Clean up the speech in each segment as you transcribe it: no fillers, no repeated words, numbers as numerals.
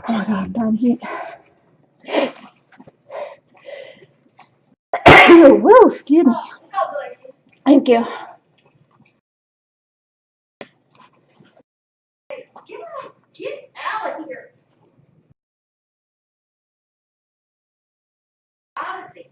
Oh my god, I'm dying of heat. Whoa, excuse me. Thank you. Get out of here. Odyssey.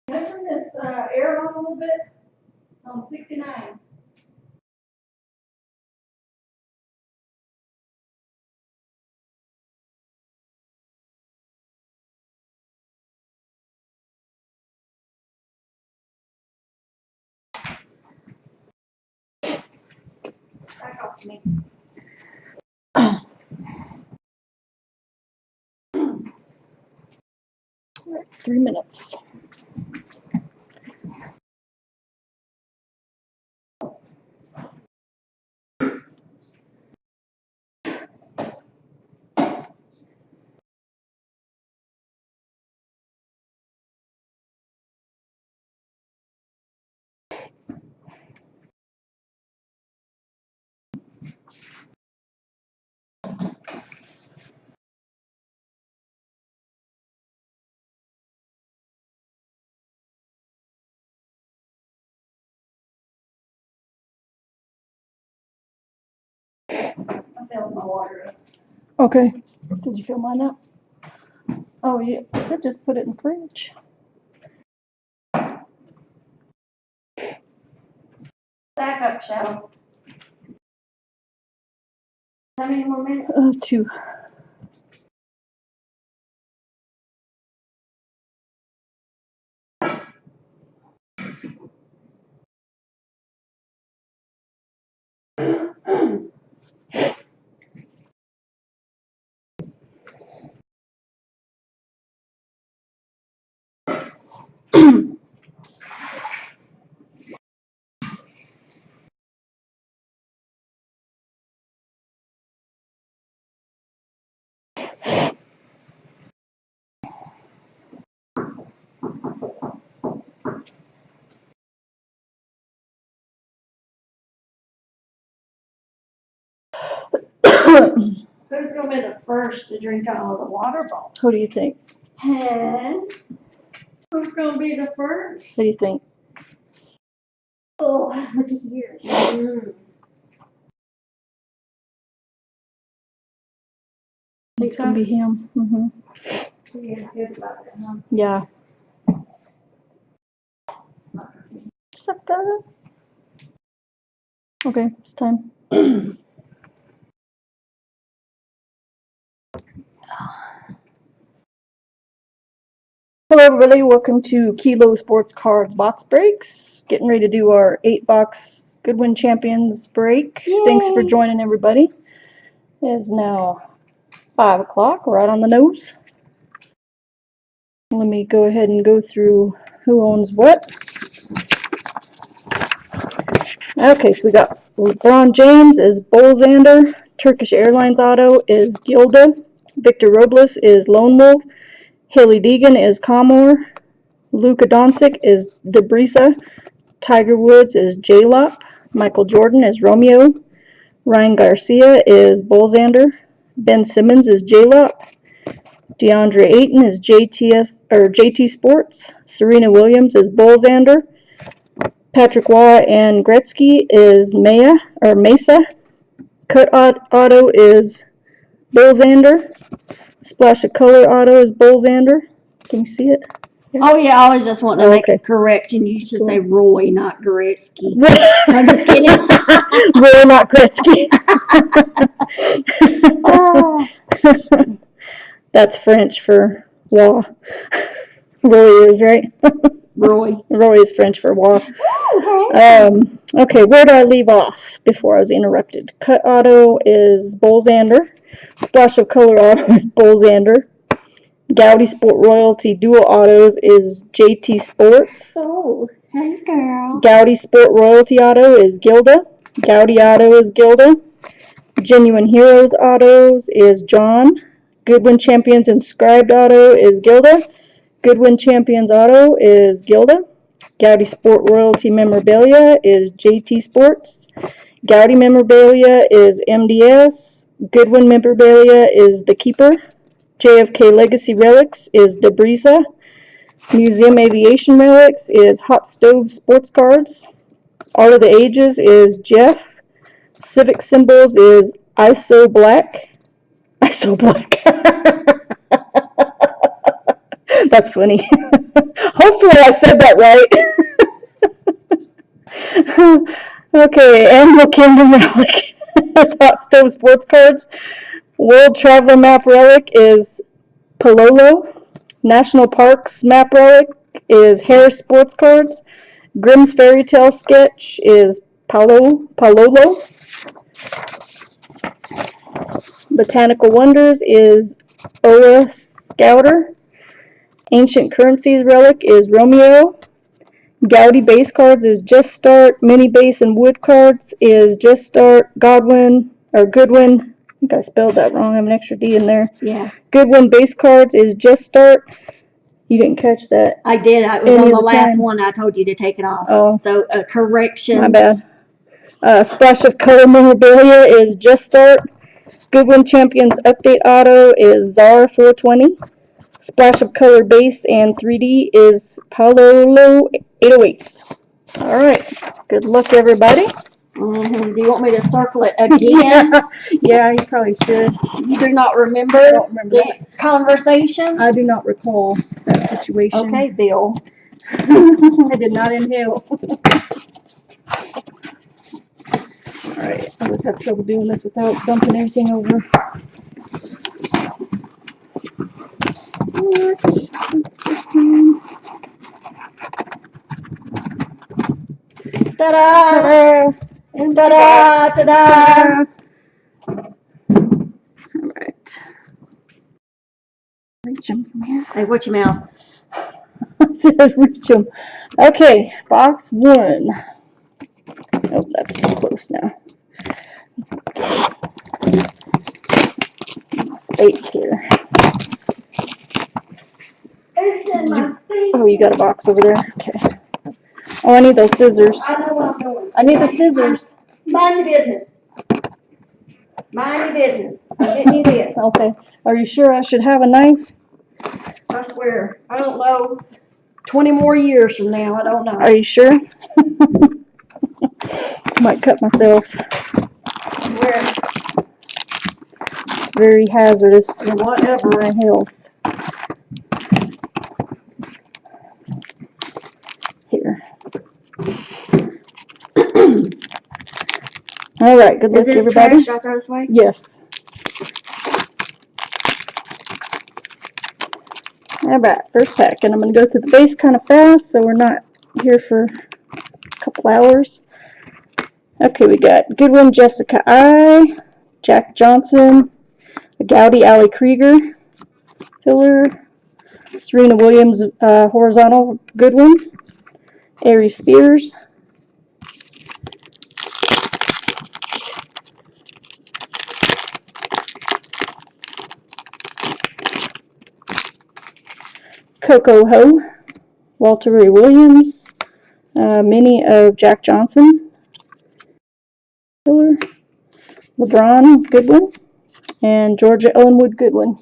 Can I turn this air on a little bit? On 69. Back off to me. 3 minutes. I'm filling my water up. Okay. Did you fill mine up? Oh, you said just put it in the fridge. Back up, Shadow. How many more minutes? 2. Who's gonna be the first to drink out of the water bottle? Who do you think? And who's gonna be the first? Who do you think? Oh, look at here. It's gonna be him. Yeah, good about it, huh? Yeah. Sucker. Okay, it's time. Hello everybody, welcome to Kilo Sports Cards Box Breaks. Getting ready to do our 8-box Goodwin Champions break. Yay. Thanks for joining everybody. It is now 5 o'clock, right on the nose. Let me go ahead and go through who owns what. Okay, so we got LeBron James is Bolzander, Turkish Airlines Auto is Gilda, Victor Robles is Lone Wolf, Haley Deegan is Comor, Luka Doncic is Debrisa, Tiger Woods is J-Lop, Michael Jordan is Romeo, Ryan Garcia is Bolzander, Ben Simmons is J-Lop. DeAndre Ayton is JT Sports. Serena Williams is Bolzander. Patrick Waugh and Gretzky is Mesa. Cut Auto is Bolzander. Splash of Color Auto is Bolzander. Can you see it? Oh yeah, I was just wanting to make okay. a correction. You should Cool. say Roy, not Gretzky. I'm just kidding. Roy, not Gretzky. That's French for Waugh. Roy is, right? Roy. Roy is French for Waugh. Okay, where do I leave off before I was interrupted? Cut Auto is Bolzander. Splash of Color Auto is Bolzander. Gaudy Sport Royalty Dual Autos is JT Sports. Oh, hey girl. Gaudy Sport Royalty Auto is Gilda. Gaudy Auto is Gilda. Genuine Heroes Autos is John. Goodwin Champions Inscribed Auto is Gilda. Goodwin Champions Auto is Gilda. Gaudy Sport Royalty Memorabilia is JT Sports. Gaudy Memorabilia is MDS. Goodwin Memorabilia is The Keeper. JFK Legacy Relics is Debrisa. Museum Aviation Relics is Hot Stove Sports Cards. Art of the Ages is Jeff. Civic Symbols is ISO Black. ISO Black. That's funny. Hopefully I said that right. Okay, Animal Kingdom Relic is Hot Stove Sports Cards. World Traveler Map Relic is Palolo. National Parks Map Relic is Harris Sports Cards. Grimm's Fairy Tale Sketch is Palolo. Botanical Wonders is Oa Scouter. Ancient Currencies Relic is Romeo. Gaudy Base Cards is Just Start. Mini Base and Wood Cards is Just Start. Goodwin. I think I spelled that wrong. I have an extra D in there. Yeah. Goodwin Base Cards is Just Start. You didn't catch that. I did. It was on the last one. I told you to take it off. Oh. So a correction. My bad. Splash of Color Memorabilia is Just Start. Goodwin Champions Update Auto is Czar 420. Splash of Color Base and 3D is Palolo 808. All right. Good luck, everybody. Do you want me to circle it again? Yeah, you probably should. You do not remember, I don't remember the conversation? I do not recall that situation. Okay, Bill. I did not inhale. Alright, I always have trouble doing this without dumping everything over. What? Ta-da! Ta-da! Ta-da! Alright. Reach them from here. Hey, watch your mouth. Reach them. Okay, box 1. Oh, that's too close now. Space here. Oh, you got a box over there? Okay. Oh, I need those scissors. I know what I'm doing. I need the scissors. Mind your business. Mind your business. I'm getting you this. Okay. Are you sure I should have a knife? I swear. I don't know. 20 more years from now, I don't know. Are you sure? Might cut myself. Where? It's very hazardous. Or whatever. My health. Here. All right. Good luck, Is this everybody. trash? Should I throw this away? Yes. All right. First pack, and I'm going to go through the base kind of fast, so we're not here for a couple hours. Okay, we got Goodwin Jessica I, Jack Johnson, Gaudy Allie Krieger, filler, Serena Williams horizontal Goodwin, Aries Spears, Coco Ho, Walter Ray Williams, mini of Jack Johnson, filler, LeBron Goodwin, and Georgia Ellenwood Goodwin.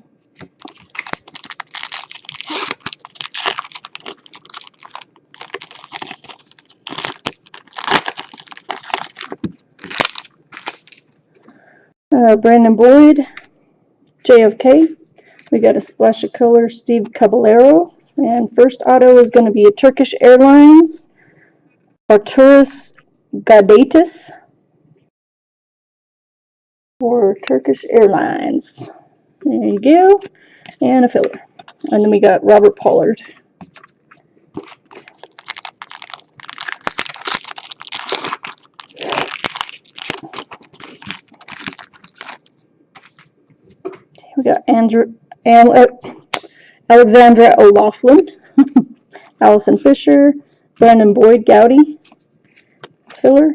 Brandon Boyd, JFK. We got a splash of color, Steve Caballero. And first auto is going to be a Turkish Airlines, Arturis Gaudatis for Turkish Airlines. There you go. And a filler. And then we got Robert Pollard. We got Alexandra O'Loughlin, Allison Fisher, Brandon Boyd Gowdy, filler,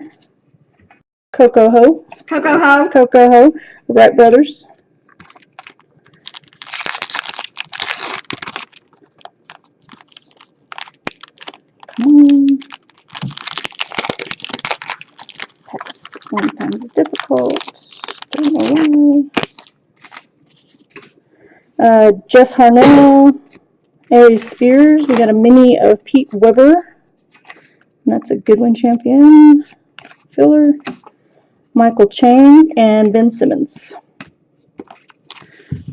Coco Ho, the Wright brothers. Come on. Pass. Sometimes it's difficult. Don't know why. Jess Harnell, A. Spears. We got a mini of Pete Weber. And that's a Goodwin Champion. Filler. Michael Chang and Ben Simmons.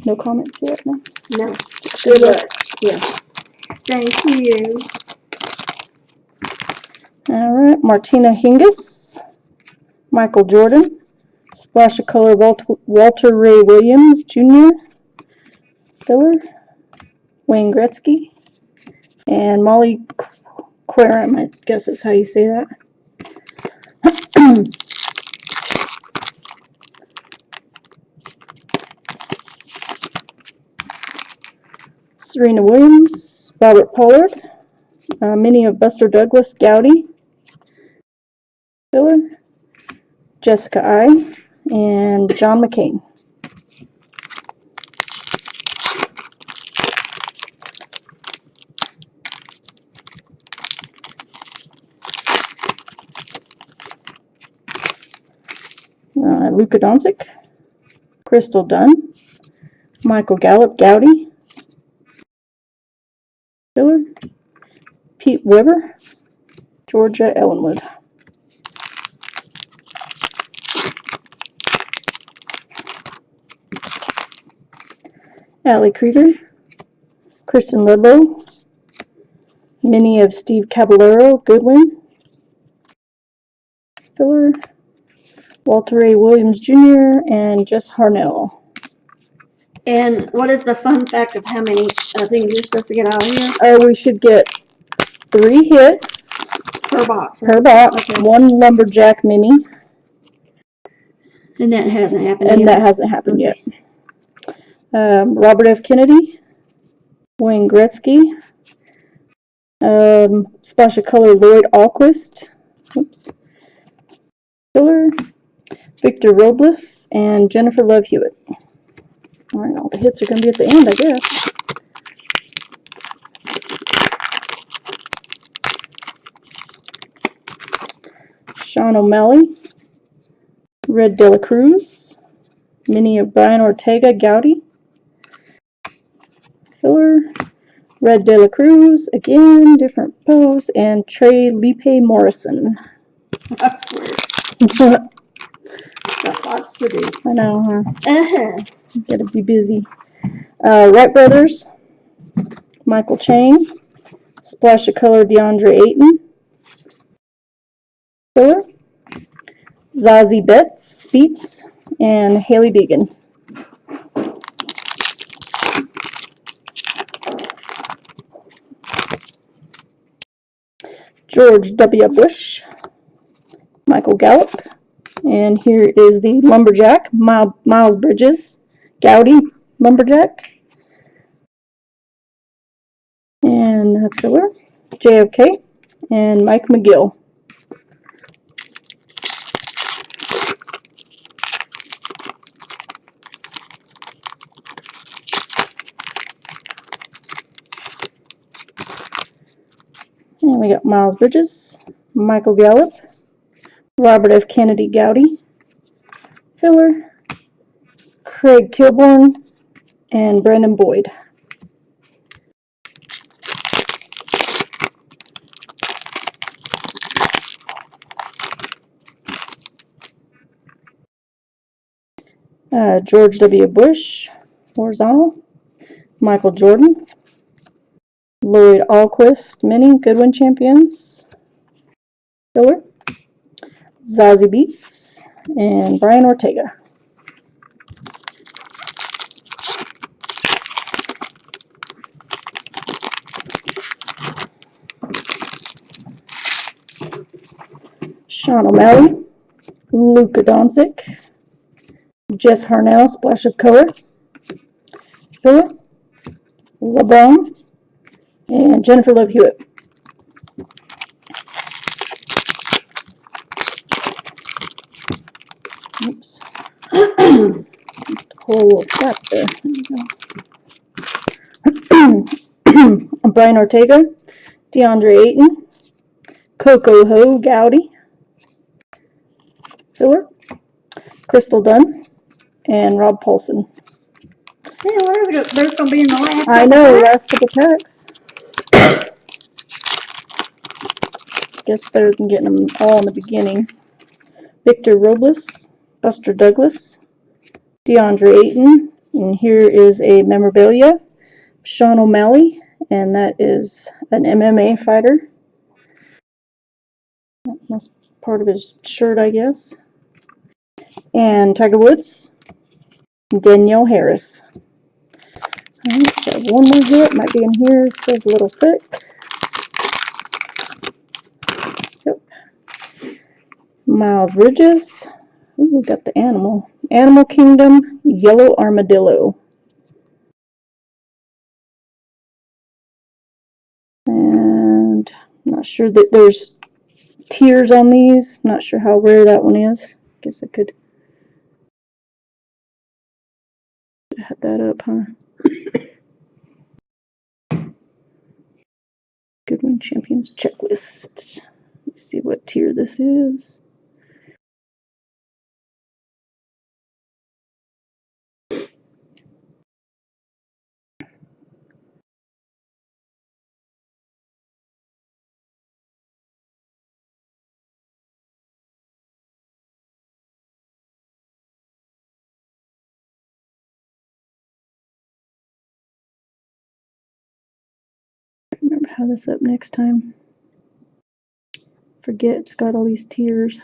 No comments yet, no? No. Good luck. Yeah. Thank you. All right, Martina Hingis, Michael Jordan, splash of color, Walter Ray Williams Jr., filler, Wayne Gretzky, and Molly Querim, I guess is how you say that. Serena Williams, Robert Pollard, mini of Buster Douglas Gowdy, filler, Jessica I, and John McCain. Luka Doncic, Crystal Dunn, Michael Gallup Gowdy, filler, Pete Weber, Georgia Ellenwood. Allie Krieger, Kristen Ludlow, mini of Steve Caballero Goodwin, filler, Walter A. Williams Jr., and Jess Harnell. And what is the fun fact of how many things you're supposed to get out of here? We should get 3 hits Per box. Right? per box, Okay. 1 lumberjack mini, And that hasn't happened and yet. that hasn't happened Okay. yet. Robert F. Kennedy, Wayne Gretzky, splash of color, Lloyd Alquist, oops, filler, Victor Robles, and Jennifer Love Hewitt. All right, all the hits are going to be at the end, I guess. Sean O'Malley, Red De La Cruz, mini of Brian Ortega Gowdy, filler, Red De La Cruz, again, different pose, and Trey Lipe Morrison. I swear. Got lots to do. I know, huh? Uh-huh. Gotta be busy. Wright brothers, Michael Chang, splash of color, DeAndre Ayton, filler, Zazie Beats, and Haley Deegan. George W. Bush, Michael Gallup, and here is the lumberjack, Miles Bridges, Gowdy lumberjack, and a filler, JFK, and Mike McGill. And we got Miles Bridges, Michael Gallup, Robert F. Kennedy Gowdy, filler, Craig Kilborn, and Brandon Boyd. George W. Bush, horizontal. Michael Jordan. Lloyd Alquist, mini, Goodwin Champions. Filler. Zazie Beetz, and Brian Ortega. Sean O'Malley, Luka Doncic, Jess Harnell, splash of color. Filler. LeBron, and Jennifer Love Hewitt. Oops. Just a whole little crap there. Brian Ortega, DeAndre Ayton, Coco Ho Gowdy, Filler, Crystal Dunn, and Rob Paulson. Hey, there's gonna be in the last. I know, last couple packs. Guess better than getting them all in the beginning. Victor Robles, Buster Douglas, DeAndre Ayton, and here is a memorabilia, Sean O'Malley, and that is an MMA fighter. That's part of his shirt, I guess. And Tiger Woods, Danielle Harris. Alright, so one more hit, might be in here, still a little thick. Yep. Miles Bridges. Ooh, we got the animal. Animal Kingdom, Yellow Armadillo. And I'm not sure that there's tiers on these. I'm not sure how rare that one is. Guess I could have that up, huh? Goodwin Champions checklist. Let's see what tier this is. Remember how this up next time. Forget it's got all these tiers.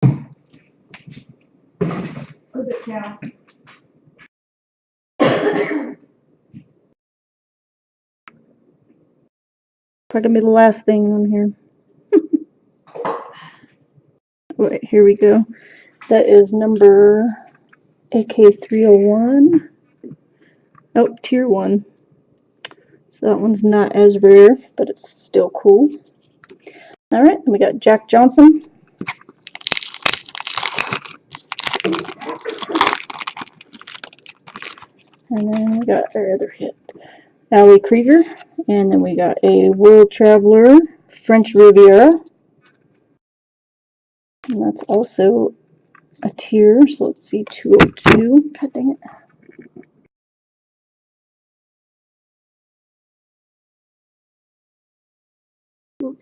Put it down. Probably gonna be the last thing on here. Wait, here we go. That is number AK301. Oh, tier 1. So that one's not as rare, but it's still cool. Alright, we got Jack Johnson. And then we got our other hit, Ali Krieger. And then we got a World Traveler, French Riviera. And that's also a tier, so let's see, 202. God dang it.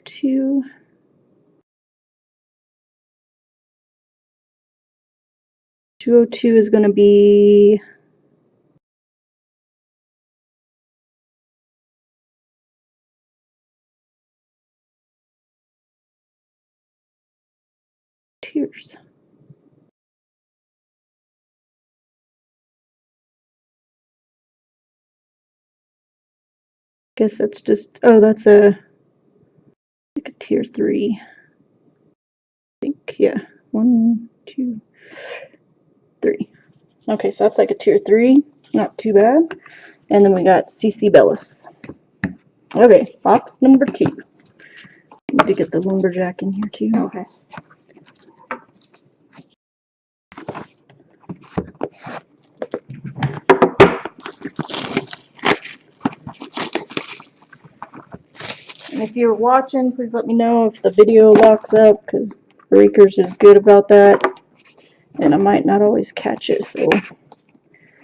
Two. 202 is going to be tiers. Guess that's just, oh, that's like a tier 3. I think, yeah. 1, 2, 3. Okay, so that's like a tier 3. Not too bad. And then we got CC Bellis. Okay, box number 2. Need to get the lumberjack in here too. Okay. And if you're watching, please let me know if the video locks up, because Breakers is good about that, and I might not always catch it, so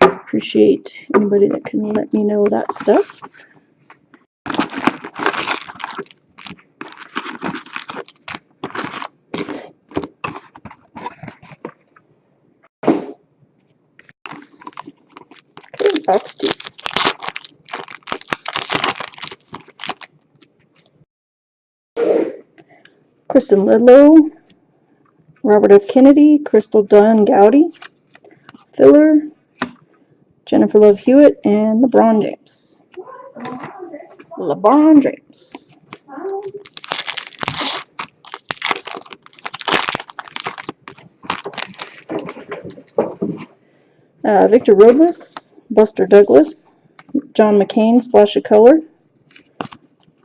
appreciate anybody that can let me know that stuff. Okay, box 2. Kristen Lidlow, Robert F. Kennedy, Crystal Dunn Gowdy, Filler, Jennifer Love Hewitt, and LeBron James. LeBron James. Victor Robles, Buster Douglas, John McCain, Splash of Color,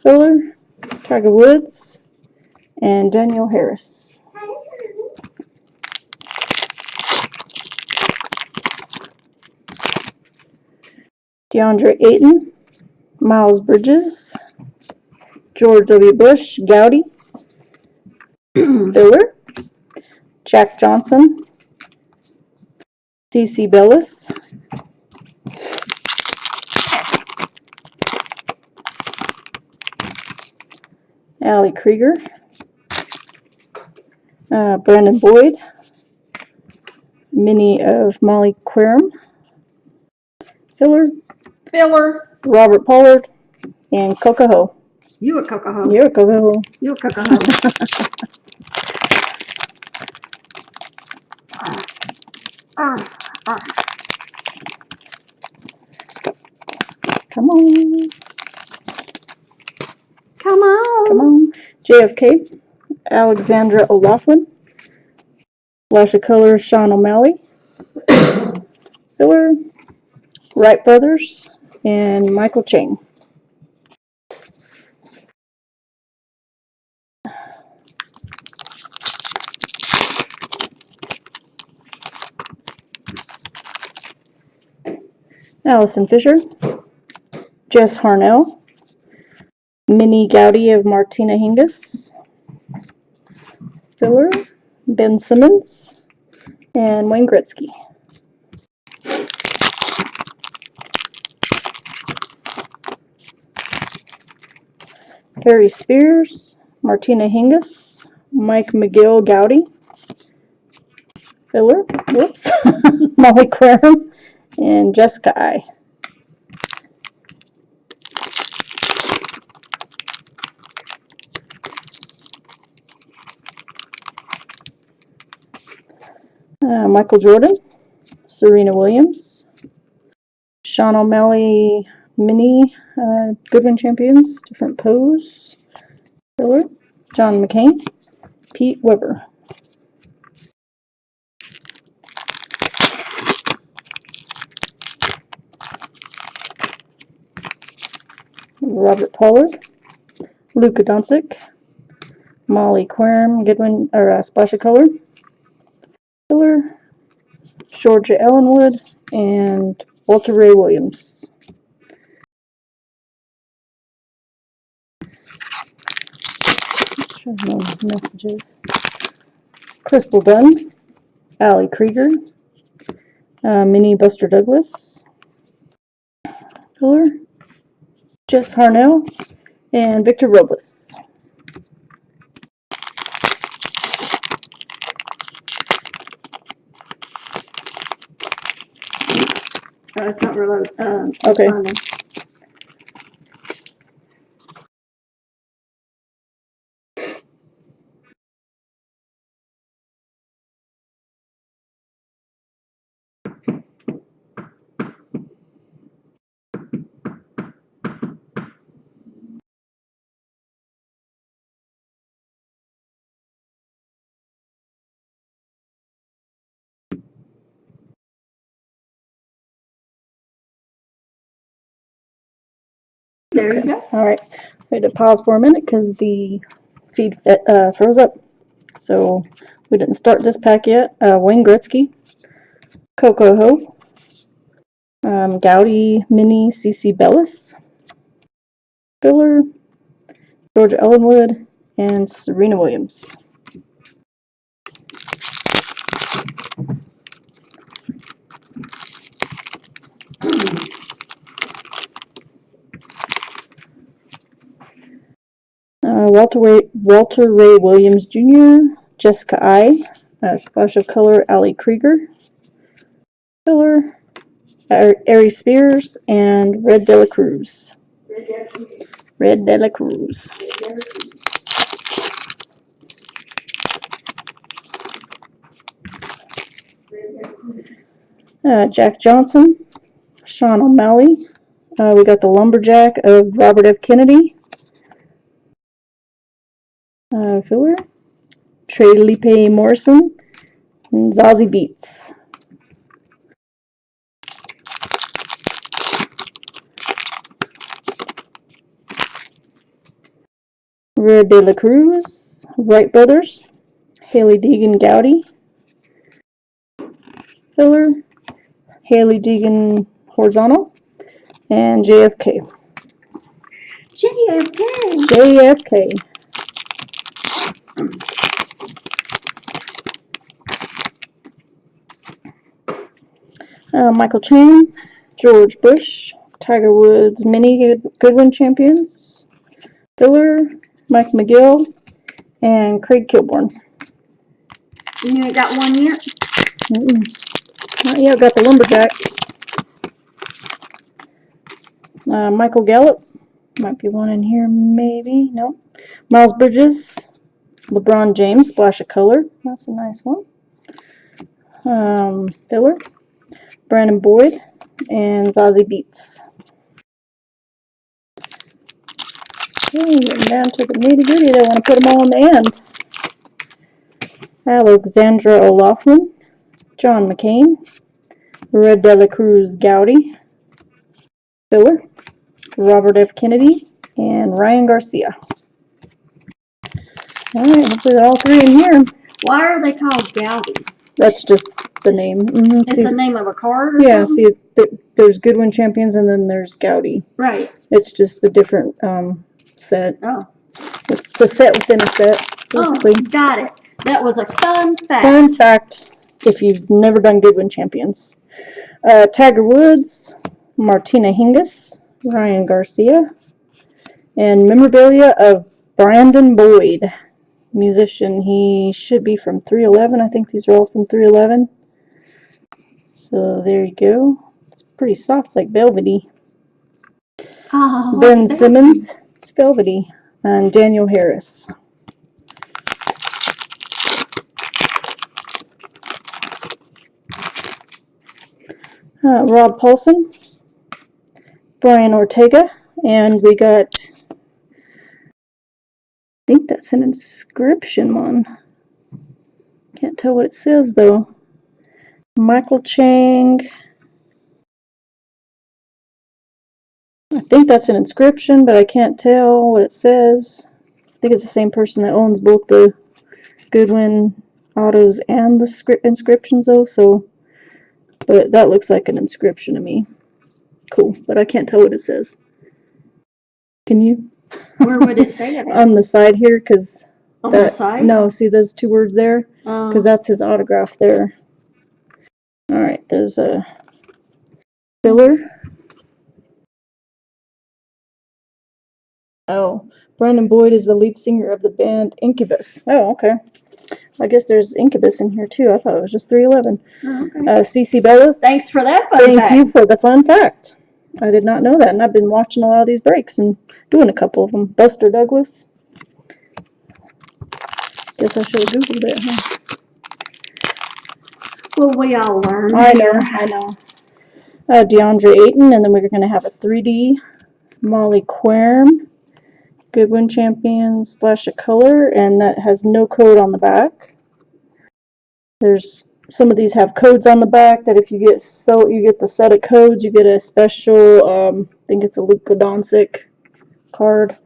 Filler, Tiger Woods, and Danielle Harris. DeAndre Ayton, Miles Bridges, George W. Bush, Gowdy, Filler, Jack Johnson, CeCe Bellis, Allie Krieger, Brandon Boyd, Mini of Molly Querim, Filler, Robert Pollard, and Coco. You a cocoa. You're a Coco. You a cocoa. Come on. Come on. Come on. JFK, Alexandra O'Loughlin, Flash of Color, Sean O'Malley, Filler, Wright Brothers, and Michael Chang. Allison Fisher, Jess Harnell, Minnie Gowdy of Martina Hingis, Filler, Ben Simmons, and Wayne Gretzky. Harry Spears, Martina Hingis, Mike McGill Gowdy, Filler, whoops, Molly Querim, and Jessica I. Michael Jordan, Serena Williams, Sean O'Malley Mini, Goodwin Champions, different pose, Filler, John McCain, Pete Weber. Robert Pollard, Luka Doncic, Molly Querim, Goodwin, or Splash of Color, Filler, Georgia Ellenwood, and Walter Ray Williams. No messages. Crystal Dunn, Allie Krieger, Minnie Buster Douglas, Filler, Jess Harnell, and Victor Robles. It's not reload. Okay. Responding. There you go. All right. We had to pause for a minute because the feed froze up. So we didn't start this pack yet. Wayne Gretzky, Coco Ho, Gowdy Mini CeCe Bellis, Filler, Georgia Ellenwood, and Serena Williams. Walter Ray Williams Jr., Jessica I, Splash of Color, Ali Krieger, Filler, Ari Spears, and Red De La Cruz. Red De La Cruz. Jack Johnson, Sean O'Malley. We got the Lumberjack of Robert F. Kennedy. Filler. Trey Lipe Morrison, and Zazie Beetz. Red De La Cruz, Wright Brothers, Haley Deegan Gowdy, Filler, Haley Deegan Horizontal, and JFK. JFK. Michael Chang, George Bush, Tiger Woods Mini Goodwin Champions, Filler, Mike McGill, and Craig Kilborn. You ain't got one yet? Not yet, got the Lumberjack. Michael Gallup, might be one in here, maybe, no. Miles Bridges, LeBron James, Splash of Color, that's a nice one. Filler, Brandon Boyd, and Zazie Beetz. Okay, getting down to the nitty gritty. They want to put them all in the end. Alexandra O'Loughlin, John McCain, Red De La Cruz Gowdy, Filler, Robert F. Kennedy, and Ryan Garcia. Alright, hopefully they're all three in here. Why are they called Gowdy? That's just the name. It's the name of a card or yeah, something? see, there's Goodwin Champions and then there's Gowdy. Right. It's just a different set. Oh. It's a set within a set, basically. Oh, got it. That was a fun fact. Fun fact, if you've never done Goodwin Champions. Tiger Woods, Martina Hingis, Ryan Garcia, and memorabilia of Brandon Boyd, musician. He should be from 311. I think these are all from 311. So there you go. It's pretty soft. It's like velvety. Oh, Ben it's Simmons, it's velvety. And Daniel Harris. Rob Paulson, Brian Ortega, and we got, I think that's an inscription one. Can't tell what it says though. Michael Chang. I think that's an inscription, but I can't tell what it says. I think it's the same person that owns both the Goodwin autos and the inscriptions though, so, but that looks like an inscription to me. Cool, but I can't tell what it says. Can you? Where would it say it at? On the side here, because on the side? No, see those two words there? Because that's his autograph there. Alright, there's a Filler. Oh, Brandon Boyd is the lead singer of the band Incubus. Oh, okay. I guess there's Incubus in here too. I thought it was just 311. Oh, okay. CC Bellis. Thanks for that fun fact. Thank you for the fun fact. I did not know that, and I've been watching a lot of these breaks and doing a couple of them. Buster Douglas. Guess I should have Googled it, huh? Well, we all learn. I know. DeAndre Ayton, and then we're going to have a 3D Molly Querm, Goodwin Champions, Splash of Color, and that has no code on the back. There's some of these have codes on the back that if you get you get the set of codes, you get a special, I think it's a Luka Doncic card,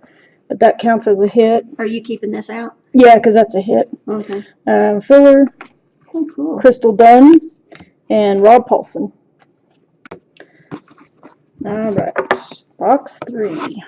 but that counts as a hit. Are you keeping this out? Yeah, because that's a hit. Okay. Filler, Oh, cool. Crystal Dunn, and Rob Paulson. Alright, box 3.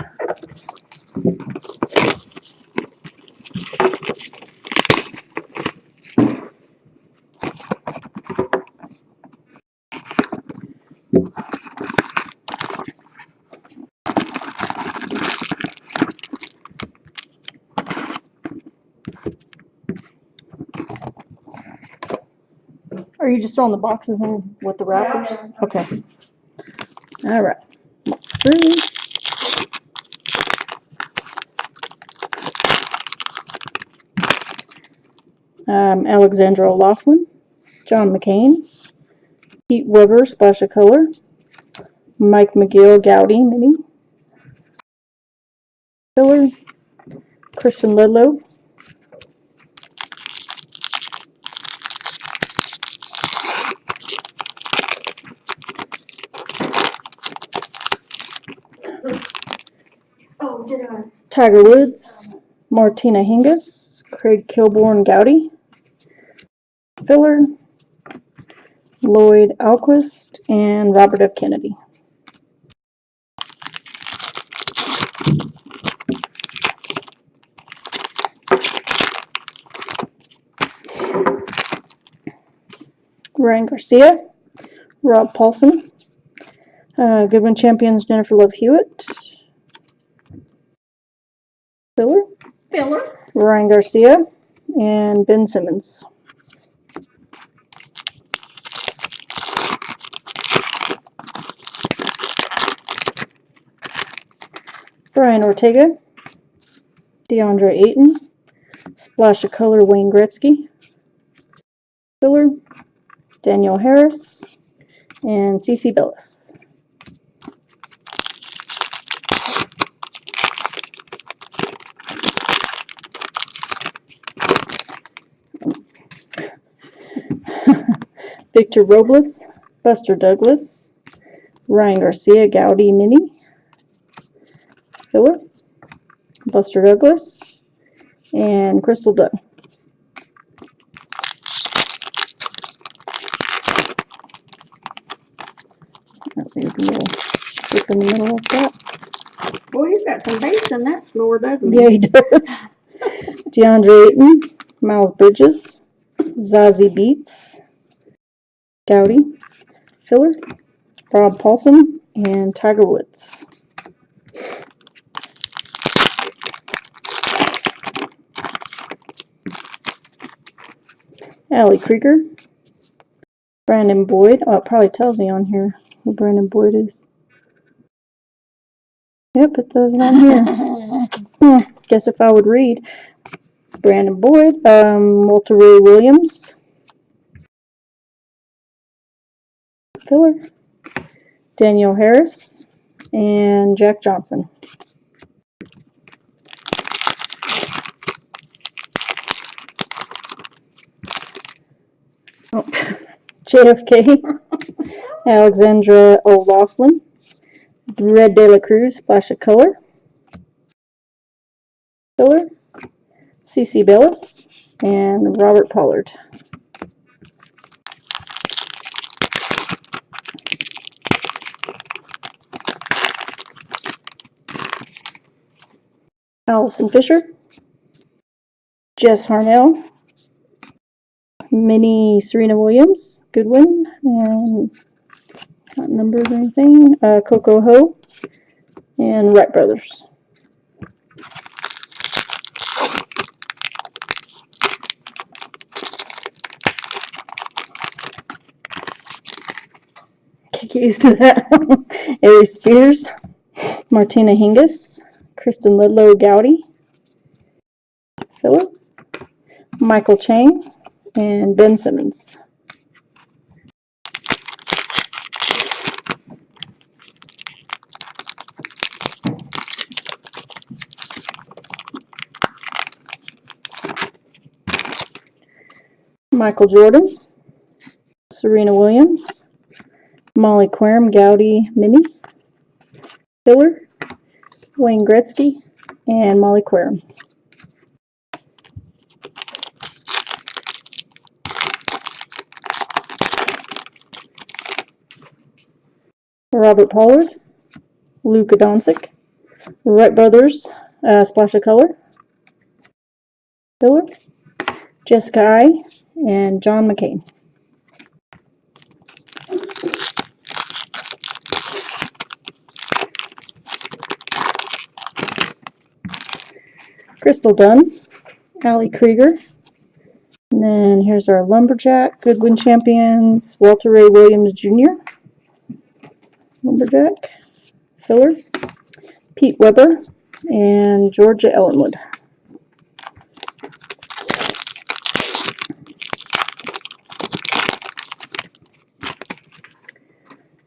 Are you just throwing the boxes in with the wrappers? Yeah. Okay. All right. Box 3. Alexandra O'Loughlin, John McCain, Pete Weber, Splash of Color, Mike McGill, Gowdy, Mini, Filler, Kristen Ludlow, Oh, did I? Tiger Woods, Martina Hingis, Craig Kilborn, Gowdy, Filler, Lloyd Alquist, and Robert F. Kennedy. Ryan Garcia, Rob Paulson, Goodwin Champions, Jennifer Love Hewitt, Filler, Ryan Garcia, and Ben Simmons. Brian Ortega, DeAndre Ayton, Splash of Color, Wayne Gretzky, Filler, Daniel Harris, and CeCe Bellis. Victor Robles, Buster Douglas, Ryan Garcia, Gowdy, Mini, Filler, Buster Douglas, and Crystal Dunn. There's a little strip in the middle of that. Boy, he's got some bass in that snore, doesn't he? Yeah, he does. DeAndre Ayton, Miles Bridges, Zazie Beetz, Gowdy, Filler, Rob Paulson, and Tiger Woods. Allie Krieger, Brandon Boyd. Oh, it probably tells me on here who Brandon Boyd is. Yep, it does it on here. Guess if I would read. Brandon Boyd, Walter Ray Williams, Filler, Daniel Harris, and Jack Johnson. Oh, JFK, Alexandra O'Loughlin, Red De La Cruz, Splash of Color, Filler, CeCe Bellis, and Robert Pollard. Allison Fisher, Jess Harnell, Minnie Serena Williams, Goodwin, and not numbers or anything, Coco Ho, and Wright Brothers. Get used to that. Aries Spears, Martina Hingis, Kristen Ludlow, Gowdy, Phillip, Michael Chang, and Ben Simmons. Michael Jordan, Serena Williams, Molly Querim, Gowdy, Minnie, Filler, Wayne Gretzky, and Molly Querim. Robert Pollard, Luka Doncic, Wright Brothers, Splash of Color, Filler, Jessica I, and John McCain. Crystal Dunn, Allie Krieger. And then here's our Lumberjack, Goodwin Champions, Walter Ray Williams Jr. Lumberjack, Filler, Pete Weber, and Georgia Ellenwood.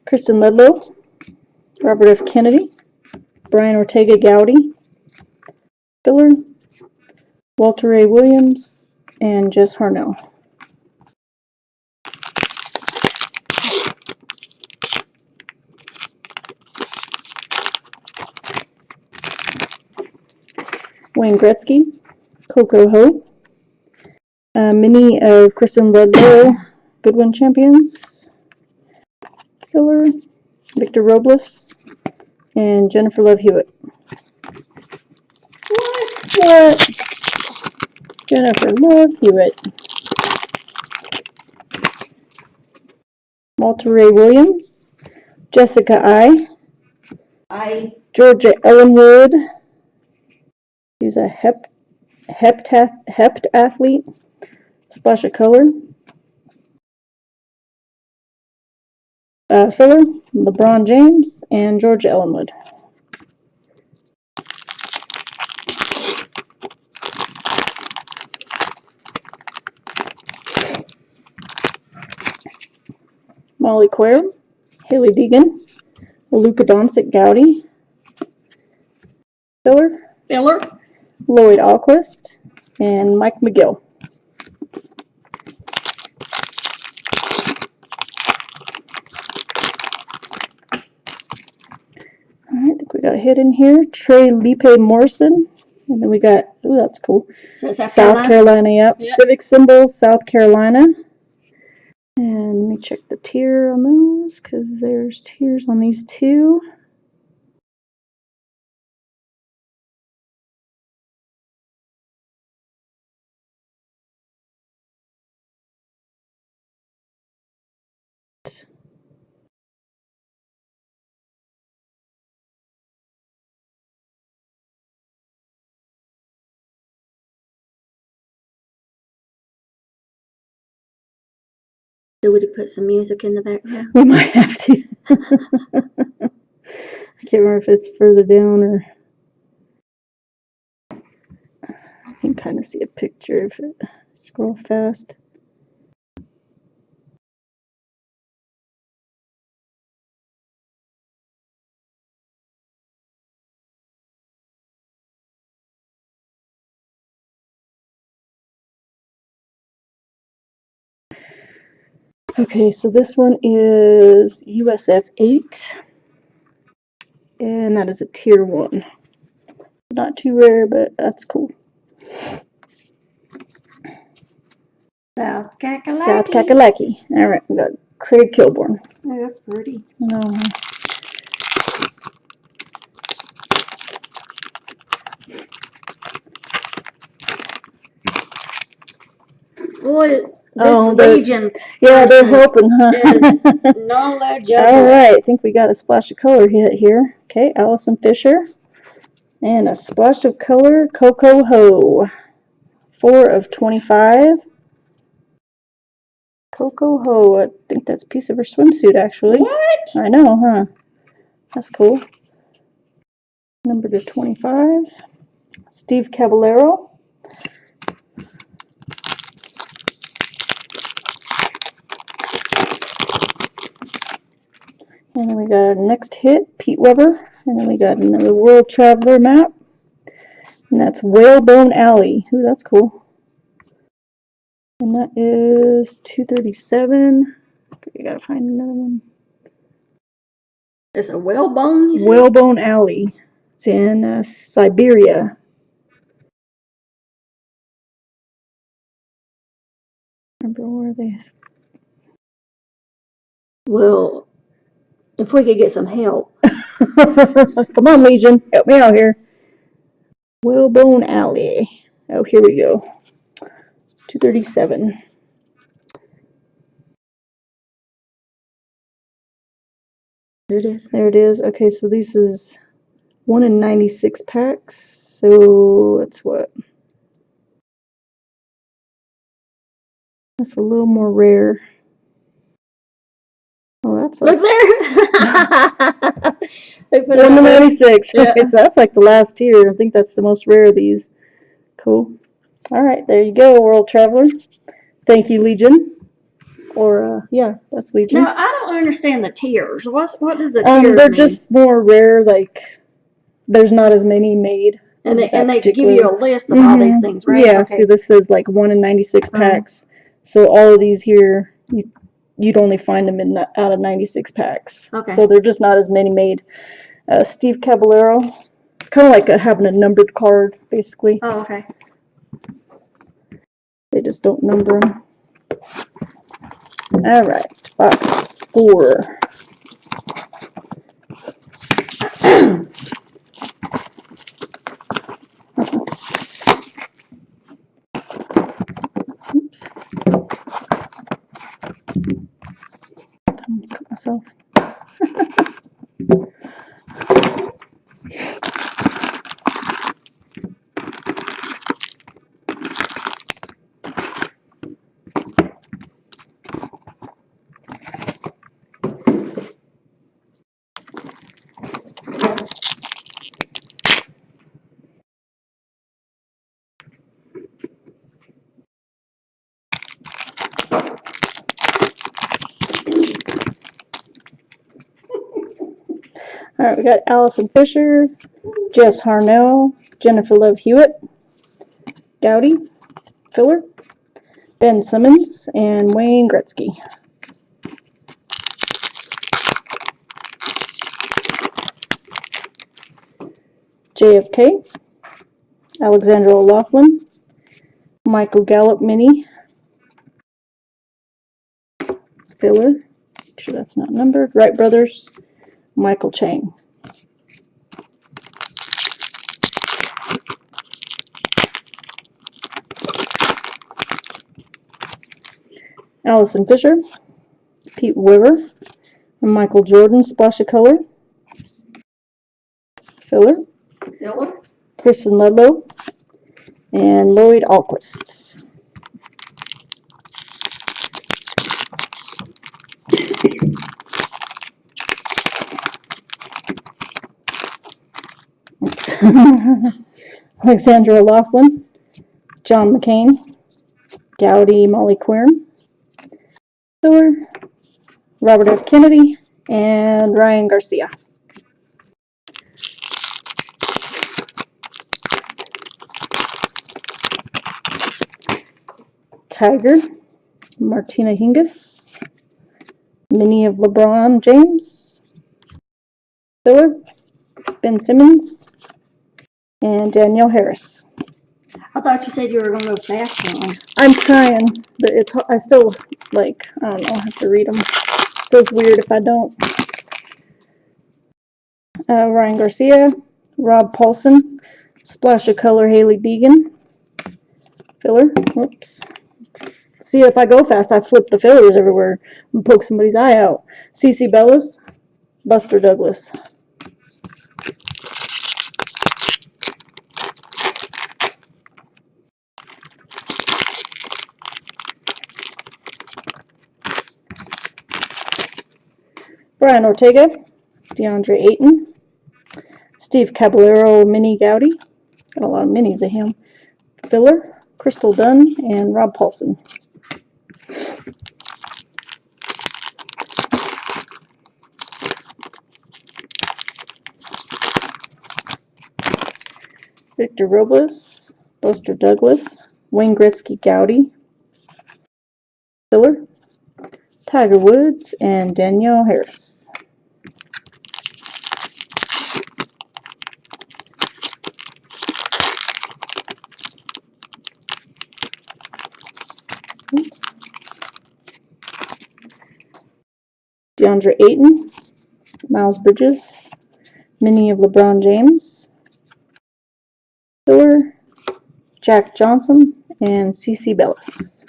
Kristen Ledlow, Robert F. Kennedy, Brian Ortega Gowdy, Filler, Walter Ray Williams, and Jess Harnell. Wayne Gretzky, Coco Ho, Mini of Kristen Ledlow, Goodwin Champions, Filler, Victor Robles, and Jennifer Love Hewitt. What? Jennifer Love Hewitt. Walter Ray Williams, Jessica I, Georgia Ellenwood. She's a heptathlete. Splash of color. Filler, LeBron James, and Georgia Ellenwood. Molly Quare, Haley Deegan, Luka Doncic Gowdy, Filler, Lloyd Alquist, and Mike McGill. Alright, I think we got a hit in here. Trey Lipe Morrison. And then we got, oh, that's cool. South Carolina, yep. Civic Symbols, South Carolina. And let me check the tier on those, because there's tiers on these two. So would you put some music in the background? We might have to. I can't remember if it's further down or. I can kind of see a picture if it scroll fast. Okay, so this one is USF 8, and that is a tier 1. Not too rare, but that's cool. South Kakalaki. South Kakalaki. Alright, we got Craig Kilborn. Oh, that's pretty. No. Boy, Oh, this Legion. Yeah, they're hoping, huh? Is knowledgeable. Alright, I think we got a splash of color hit here. Okay, Allison Fisher. And a splash of color, Coco Ho. 4 of 25. Coco Ho, I think that's a piece of her swimsuit, actually. What? I know, huh? That's cool. Number to 25. Steve Caballero. And then we got our next hit, Pete Weber. And then we got another World Traveler map. And that's Whalebone Alley. Ooh, that's cool. And that is 237. Okay, you gotta find another one. It's a whalebone, you said? Whalebone Alley. It's in Siberia. Remember where they... Well, if we could get some help. Come on, Legion. Help me out here. Whalebone Alley. Oh, here we go. 237. There it is. There it is. Okay, so this is 1 in 96 packs. So that's what? That's a little more rare. Oh, that's like Look there. They put it 1 on in there. 96. Yeah. Okay, so that's like the last tier. I think that's the most rare of these. Cool. All right, there you go, World Traveler. Thank you, Legion. Or, yeah, that's Legion. Now, I don't understand the tiers. What does the tiers They're mean? just more rare, like, there's not as many made. And of they that give you a list of all these things, right? Yeah, Okay. see, this is like 1 in 96 packs. So all of these here, you'd only find them out of 96 packs. Okay. So they're just not as many made. Steve Caballero, kind of like having a numbered card, basically. Oh, okay. They just don't number them. All right, box 4. Oops. Almost cut myself. All right, we got Allison Fisher, Jess Harnell, Jennifer Love Hewitt, Gowdy, Filler, Ben Simmons, and Wayne Gretzky. JFK, Alexandra O'Loughlin, Michael Gallup Mini, Filler, make sure that's not numbered, Wright Brothers, Michael Chang. Allison Fisher, Pete Weber, and Michael Jordan, Splash of Color, Filler, Kristen Ludlow, and Lloyd Alquist. Alexandra O'Loughlin, John McCain, Gowdy Molly Quern, Filler, Robert F. Kennedy, and Ryan Garcia. Tiger, Martina Hingis, Mini of LeBron James, Filler, Ben Simmons, and Danielle Harris. I thought you said you were going to go fast on them. I'm trying, but I still, like, I don't know, I have to read them. Feels weird if I don't. Ryan Garcia, Rob Paulson, Splash of Color Haley Deegan, Filler, whoops. See, if I go fast, I flip the fillers everywhere and poke somebody's eye out. CC Bellis, Buster Douglas. Brian Ortega, DeAndre Ayton, Steve Caballero Mini Gowdy. Got a lot of minis of him. Filler, Crystal Dunn, and Rob Paulson. Victor Robles, Buster Douglas, Wayne Gretzky Gowdy, Filler, Tiger Woods, and Danielle Harris. Oops. DeAndre Ayton, Miles Bridges, Mini of LeBron James, Filler, Jack Johnson, and CC Bellis.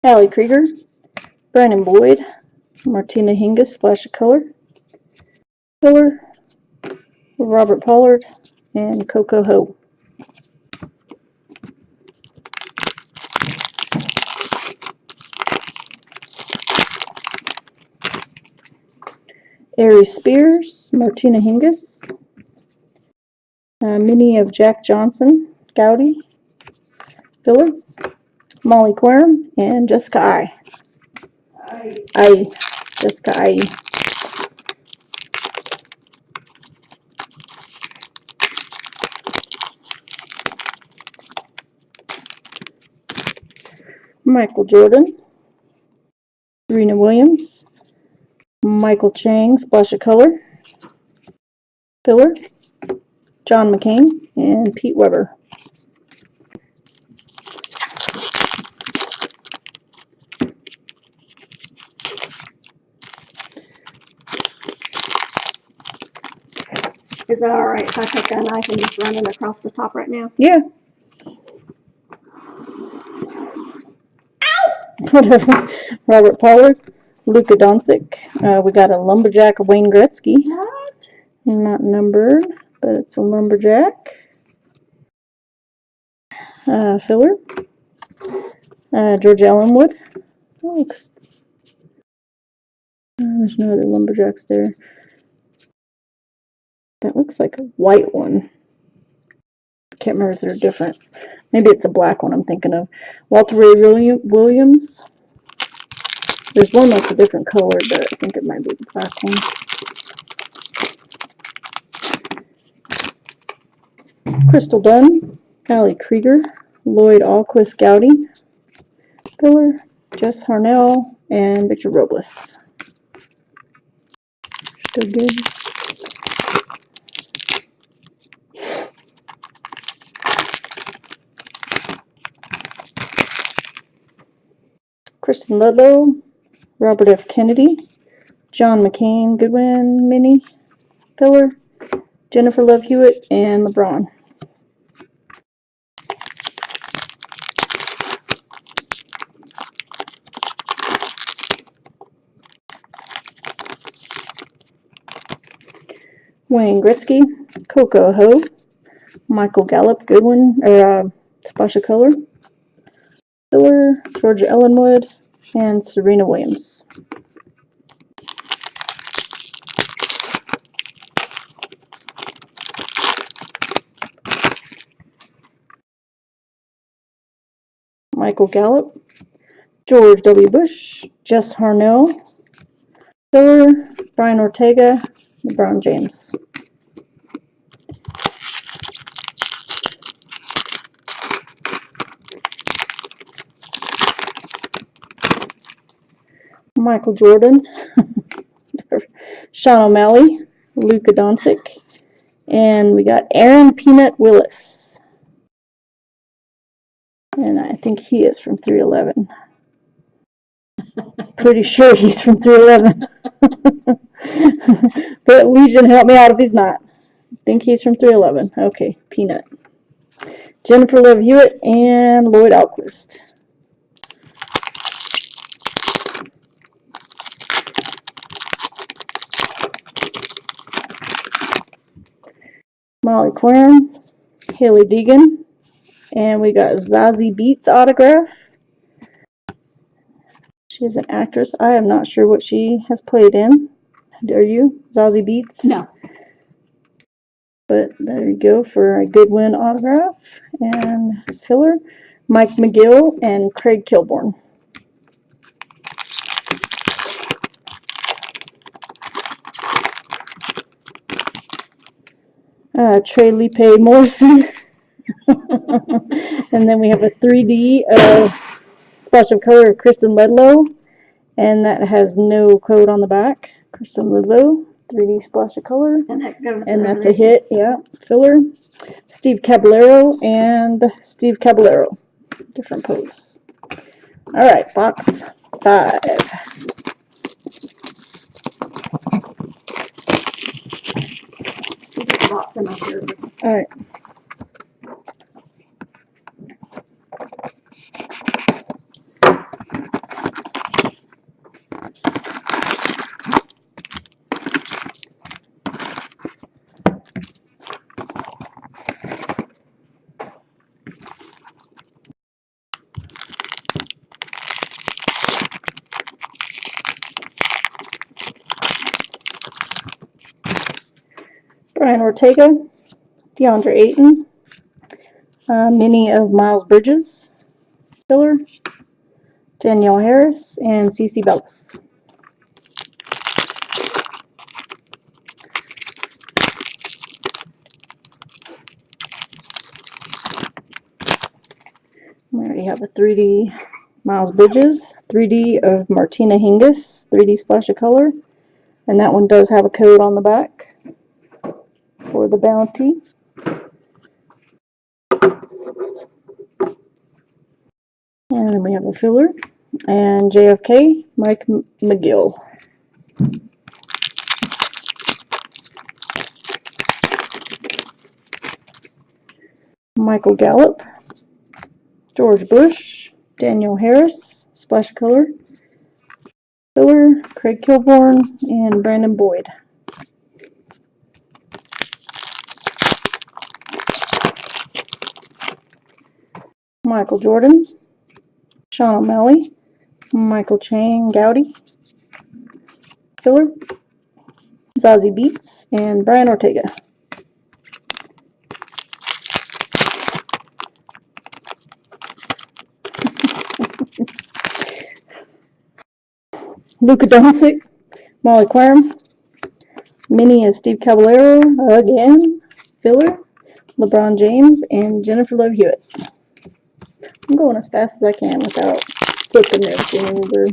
Allie Krieger, Brandon Boyd, Martina Hingis, Splash of Color, Filler, Robert Pollard, and Coco Ho. Ari Spears, Martina Hingis, Mini of Jack Johnson, Gowdy, Filler, Molly Querum, and Jessica I. Jessica I. Michael Jordan, Serena Williams, Michael Chang, Splash of Color, Filler, John McCain, and Pete Weber. Is that all right if I take that knife and just run it across the top right now? Yeah. Whatever. Robert Pollard, Luka Doncic. We got a lumberjack of Wayne Gretzky. What? Not numbered, but it's a lumberjack. Filler. George Ellenwood. Looks. There's no other lumberjacks there. That looks like a white one. I can't remember if they're different. Maybe it's a black one I'm thinking of. Walter Ray Williams. There's one that's a different color, but I think it might be the black one. Crystal Dunn, Allie Krieger, Lloyd Alquist Gowdy, Filler, Jess Harnell, and Victor Robles. Still good. Kristen Ludlow, Robert F. Kennedy, John McCain, Goodwin Mini, Filler, Jennifer Love Hewitt, and LeBron. Wayne Gretzky, Coco Ho, Michael Gallup, Goodwin, Splash of Color, Filler, Georgia Ellenwood, and Serena Williams. Michael Gallup, George W. Bush, Jess Harnell, Filler, Brian Ortega, LeBron James. Michael Jordan, Sean O'Malley, Luka Doncic, and we got Aaron Peanut Willis. And I think he is from 311. Pretty sure he's from 311. But Legion, help me out if he's not. I think he's from 311. Okay, Peanut. Jennifer Love Hewitt and Lloyd Alquist. Molly Querin, Haley Deegan, and we got Zazie Beetz autograph. She is an actress. I am not sure what she has played in. Are you? Zazie Beetz? No. But there you go for a Goodwin autograph. And Filler, Mike McGill, and Craig Kilborn. Trey Lipe Morrison. And then we have a 3D of Splash of Color of Kristen Ludlow. And that has no code on the back. Kristen Ludlow, 3D Splash of Color. And that goes. And that's a hit, yeah. Filler, Steve Caballero, and Steve Caballero. Different pose. All right, box 5. come out here. Alright. Brian Ortega, DeAndre Ayton, mini of Miles Bridges, filler, Danielle Harris, and CeCe Belks. We already have a 3D Miles Bridges, 3D of Martina Hingis, 3D splash of color, and that one does have a code on the back for the bounty. And then we have a filler, and JFK, Mike McGill. Michael Gallup, George Bush, Danielle Harris, splash color, filler, Craig Kilborn, and Brandon Boyd. Michael Jordan, Sean O'Malley, Michael Chang Gowdy, filler, Zazie Beetz, and Brian Ortega. Luka Doncic, Molly Querim, mini is Steve Caballero again, filler, LeBron James, and Jennifer Love Hewitt. I'm going as fast as I can without flipping everything over.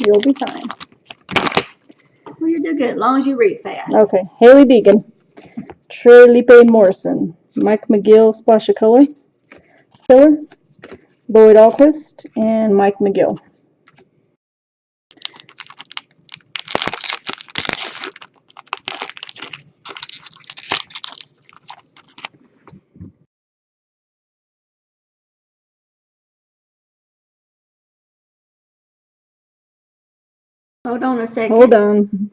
You'll be fine. Well, you do good, as long as you read fast. Okay, Haley Deegan, Trelipe Morrison, Mike McGill, splash of color, filler, Lloyd Alquist, and Mike McGill. Hold on a second. Hold on.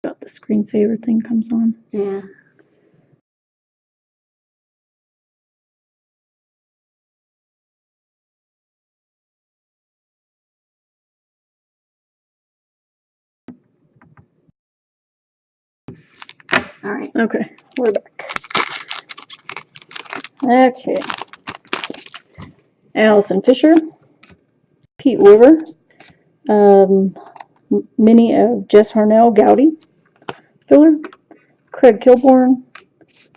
Got the screensaver thing comes on. Yeah. All right. Okay, we're back. Okay. Allison Fisher, Pete Weaver, mini of Jess Harnell Gowdy, filler, Craig Kilborn,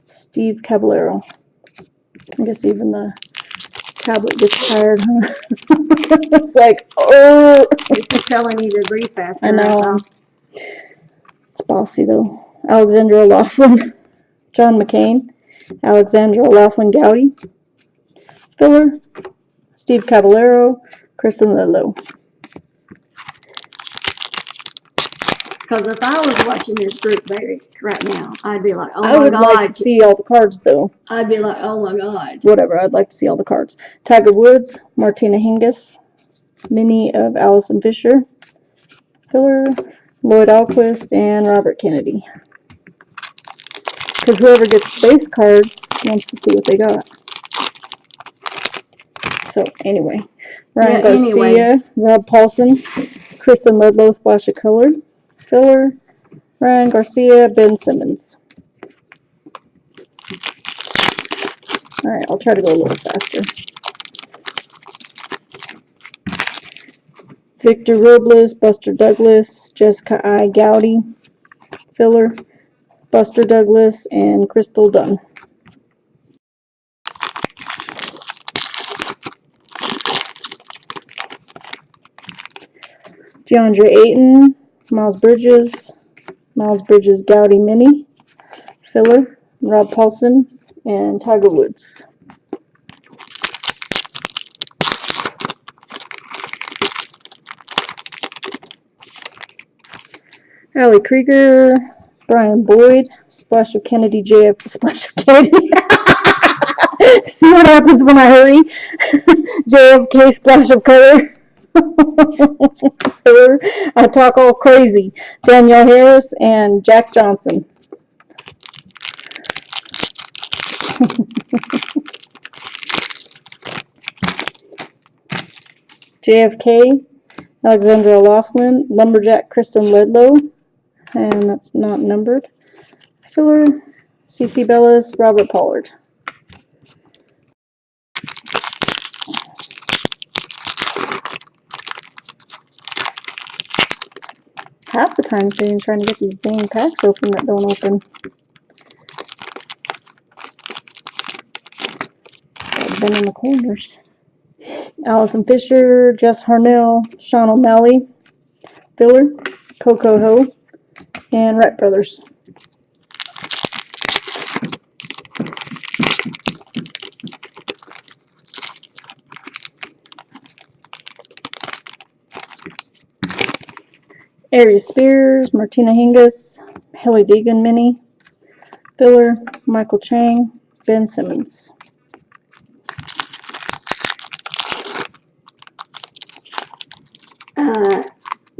Steve Caballero. I guess even the tablet gets tired, huh? It's like, oh. It's just telling you to read faster. I know. So. It's bossy though. Alexandra Laughlin, John McCain, Alexandra Laughlin Gowdy, filler, Steve Caballero, Kristen Lidlow. Because if I was watching this group right now, I'd be like, oh my I would God. like to see all the cards though. I'd be like, oh my God. Whatever, I'd like to see all the cards. Tiger Woods, Martina Hingis, mini of Allison Fisher, filler, Lloyd Alquist, and Robert Kennedy. Because whoever gets base cards wants to see what they got. So anyway, Ryan Garcia, Rob Paulson, Kristen Ledlow, splash of color, filler, Ryan Garcia, Ben Simmons. Alright, I'll try to go a little faster. Victor Robles, Buster Douglas, Jessica I. Gowdy, filler, Buster Douglas, and Crystal Dunn. DeAndre Ayton, Miles Bridges Gowdy Mini, filler, Rob Paulson, and Tiger Woods. Allie Krieger, Brian Boyd, Splash of Kennedy, Splash of Kennedy. See what happens when I hurry? JFK Splash of Color. I talk all crazy. Danielle Harris and Jack Johnson. JFK, Alexandra Laughlin, Lumberjack Kristen Ledlow, and that's not numbered. Filler, CC Bellis, Robert Pollard. Half the time sitting trying to get these dang packs open that don't open. I've been in the corners. Allison Fisher, Jess Harnell, Sean O'Malley, Filler, Coco Ho, and Wright Brothers. Aries Spears, Martina Hingis, Haley Deegan Mini, Filler, Michael Chang, Ben Simmons.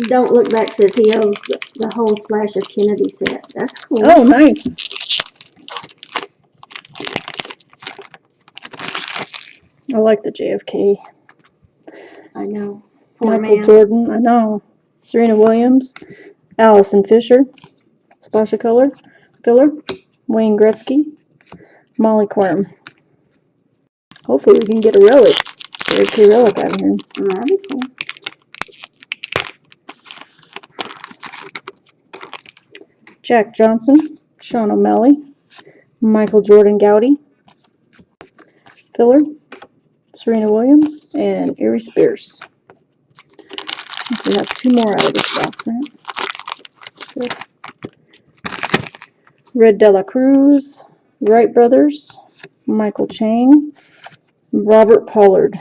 Don't Look Back says he owes the whole Splash of Kennedy set. That's cool. Oh, nice. I like the JFK. I know. Poor Michael man. Jordan, I know. Serena Williams, Allison Fisher, Splash of Color, Filler, Wayne Gretzky, Molly Quirm. Hopefully we can get a relic. JFK relic out of here. That'd be cool. Jack Johnson, Sean O'Malley, Michael Jordan Gowdy, Filler, Serena Williams, and Aries Spears. I think we have 2 more out of this box, right? Good. Red De La Cruz, Wright Brothers, Michael Chang, Robert Pollard.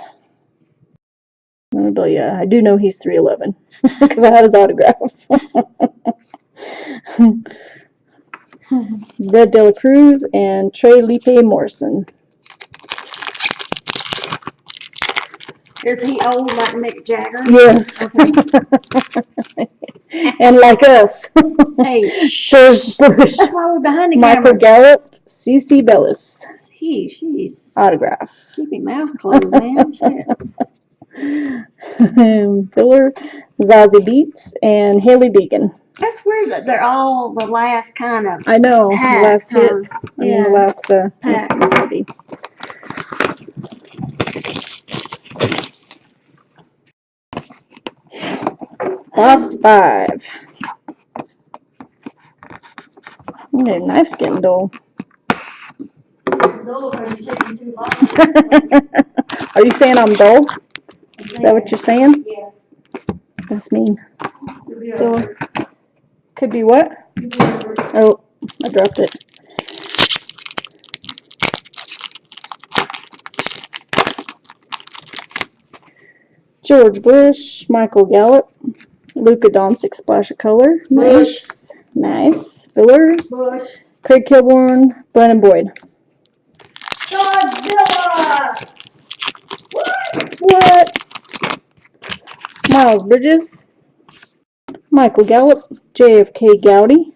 But yeah, I do know he's 3'11 because I had his autograph. Red De La Cruz and Trey Lipe Morrison. Is he old like Mick Jagger? Yes. Okay. And like us. Hey, George Bush. that's why we're behind the Michael cameras. Gallup, CC Bellis. Jeez. Autograph. Keep your mouth closed, man. Shit. Filler, Zazie Beetz, and Haley Deegan. That's weird that they're all the last kind of I know, the last pack, hits. I mean, the last pack. it's heavy. Box 5. Okay, knife's getting dull. Are you saying I'm dull? Is that what you're saying? Yes. That's mean. Filler. Could be what? Oh, I dropped it. George Bush, Michael Gallup, Luka Doncic Splash of Color. Nice. Nice. Filler, Bush. Craig Kilborn, Brennan Boyd. Godzilla! What? Miles Bridges, Michael Gallup, JFK Gowdy,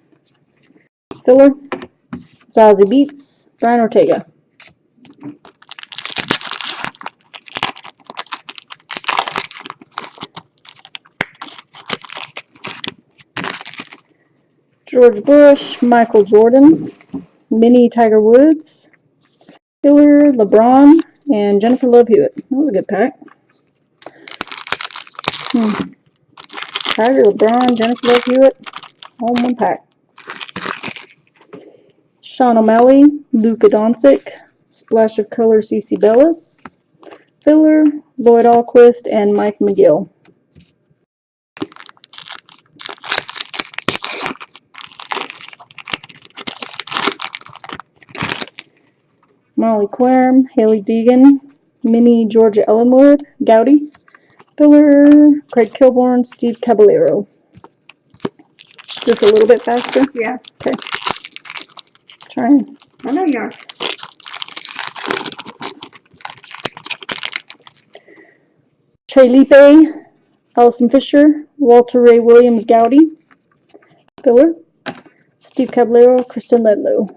Filler, Zazie Beetz, Brian Ortega. George Bush, Michael Jordan, Mini Tiger Woods, Filler, LeBron, and Jennifer Love Hewitt. That was a good pack. Tiger, LeBron, Jennifer Love Hewitt, all in one pack. Sean O'Malley, Luka Doncic, Splash of Color CC Bellis, Filler, Lloyd Alquist, and Mike McGill. Molly Quirm, Haley Deegan, Mini Georgia Ellenwood, Gowdy, Filler, Craig Kilborn, Steve Caballero. this a little bit faster? Yeah, Trying. I know you are. Trey Lipe, Allison Fisher, Walter Ray Williams Gowdy, filler. Steve Caballero, Kristen Ledlow.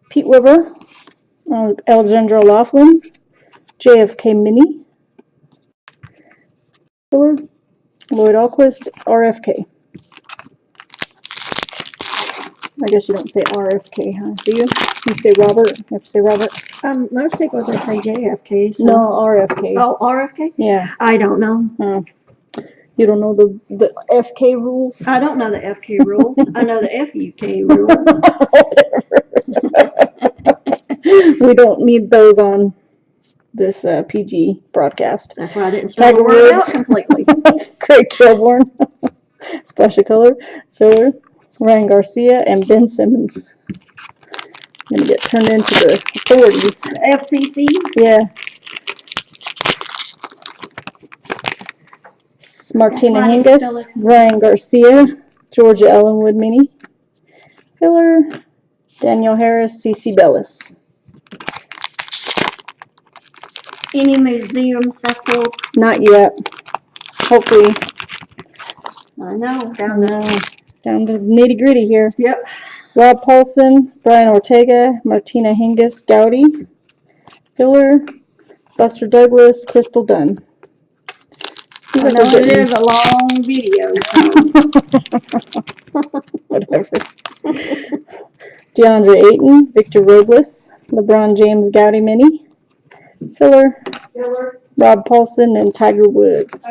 Pete Weber, Alexandra Laughlin, JFK Mini, filler. Lloyd Alquist, RFK. I guess you don't say RFK, huh? Do you? You say Robert? You have to say Robert? Most people just say JFK. So. No, RFK. Oh, RFK? Yeah. I don't know. Oh. You don't know the FK rules? I don't know the FK rules. I know the FUK rules. We don't need those on this PG broadcast. That's why I didn't spell the Tiger word out Woods. completely. Craig Kilborn, Splash of Color, filler, Ryan Garcia, and Ben Simmons. I'm gonna get turned into the authorities. FCC? Yeah. Martina That's why I didn't spell Hingis, it. Ryan Garcia, Georgia Ellenwood Mini, filler, Daniel Harris, CC Bellis. Any museum support? Not yet. Hopefully. I know. Down to nitty gritty here. Yep. Rob Paulson, Brian Ortega, Martina Hingis, Gowdy, filler, Buster Douglas, Crystal Dunn. I know it is a long video. Whatever. DeAndre Ayton, Victor Robles, LeBron James Gowdy Mini, filler, Rob Paulson, and Tiger Woods.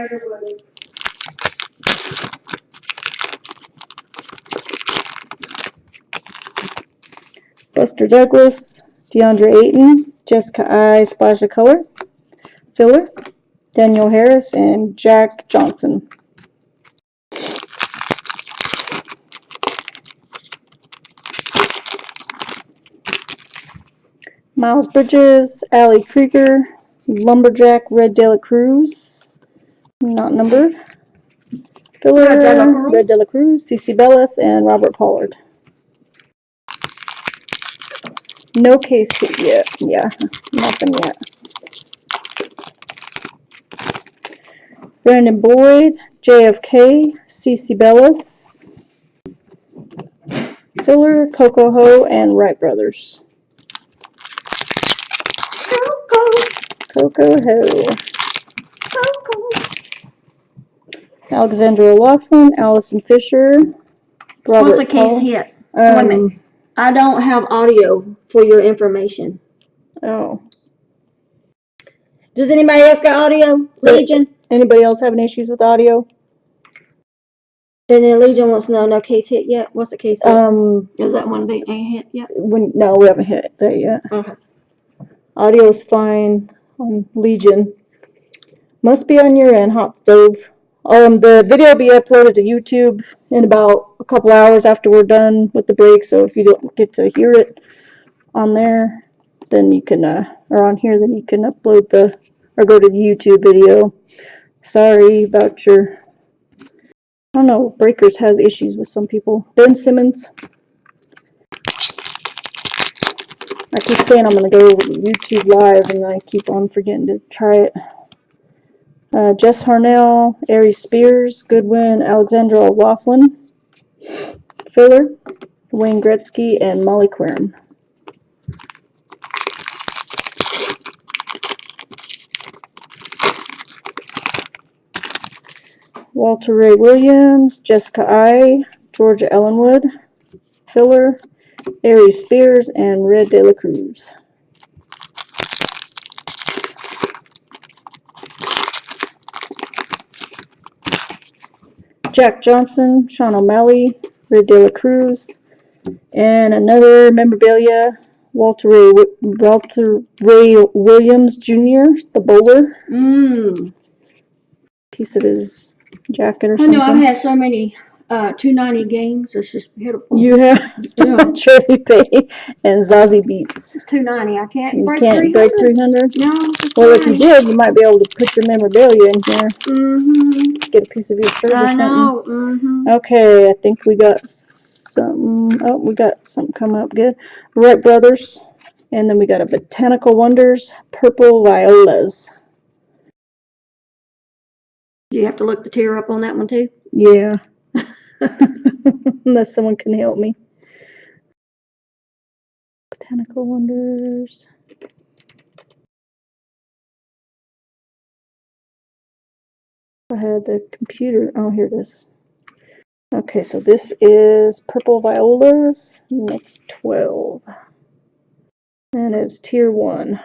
Buster Douglas, DeAndre Ayton, Jessica I, Splash of Color, filler, Daniel Harris, and Jack Johnson. Miles Bridges, Allie Krieger, Lumberjack, Red De La Cruz, not numbered. Filler, Red De La Cruz, CC Bellis, and Robert Pollard. No case hit yet. Yeah, nothing yet. Brandon Boyd, JFK, CC Bellis, filler, Coco Ho, and Wright Brothers. Coco Ho. Alexandra Laughlin, Allison Fisher, Robert What's a case Paul. hit? Wait a minute. I don't have audio for your information. Oh. Does anybody else got audio? So- Legion? Anybody else having issues with audio? And then Legion wants to know, no case hit yet? What's the case hit? Is that one big ain't hit yet? No, we haven't hit that yet. Okay. Audio's fine on Legion. Must be on your end, Hot Stove. The video will be uploaded to YouTube in about a couple hours after we're done with the break, so if you don't get to hear it on there, then you can, or on here, then you can upload or go to the YouTube video. Sorry about I don't know, Breakers has issues with some people. Ben Simmons. I keep saying I'm going to go YouTube live, and I keep on forgetting to try it. Jess Harnell, Ari Spears, Goodwin, Alexandra Laughlin, filler, Wayne Gretzky, and Molly Querim. Walter Ray Williams, Jessica I, Georgia Ellenwood, filler, Ari Spears, and Red De La Cruz. Jack Johnson, Sean O'Malley, Red De La Cruz, and another memorabilia, Walter Ray Williams Jr., the bowler. Piece of his jacket or something. I know I've had so many 290 games. It's just beautiful. You have Yeah. Shirley Pay and Zazie Beats. It's 290. I can't You break can't 300. break 300? No, it's Well, if you 290. did, you might be able to put your memorabilia in here. Mm-hmm. Get a piece of your shirt or I something. know. Mm-hmm. Okay, I think we got something. Oh, we got something coming up good. Wright Brothers. And then we got a Botanical Wonders Purple Violas. Do you have to look the tier up on that one too? Yeah. Unless someone can help me. Botanical Wonders. I had the computer. Oh, here it is. Okay, so this is Purple Violas. Next 12. And it's tier 1.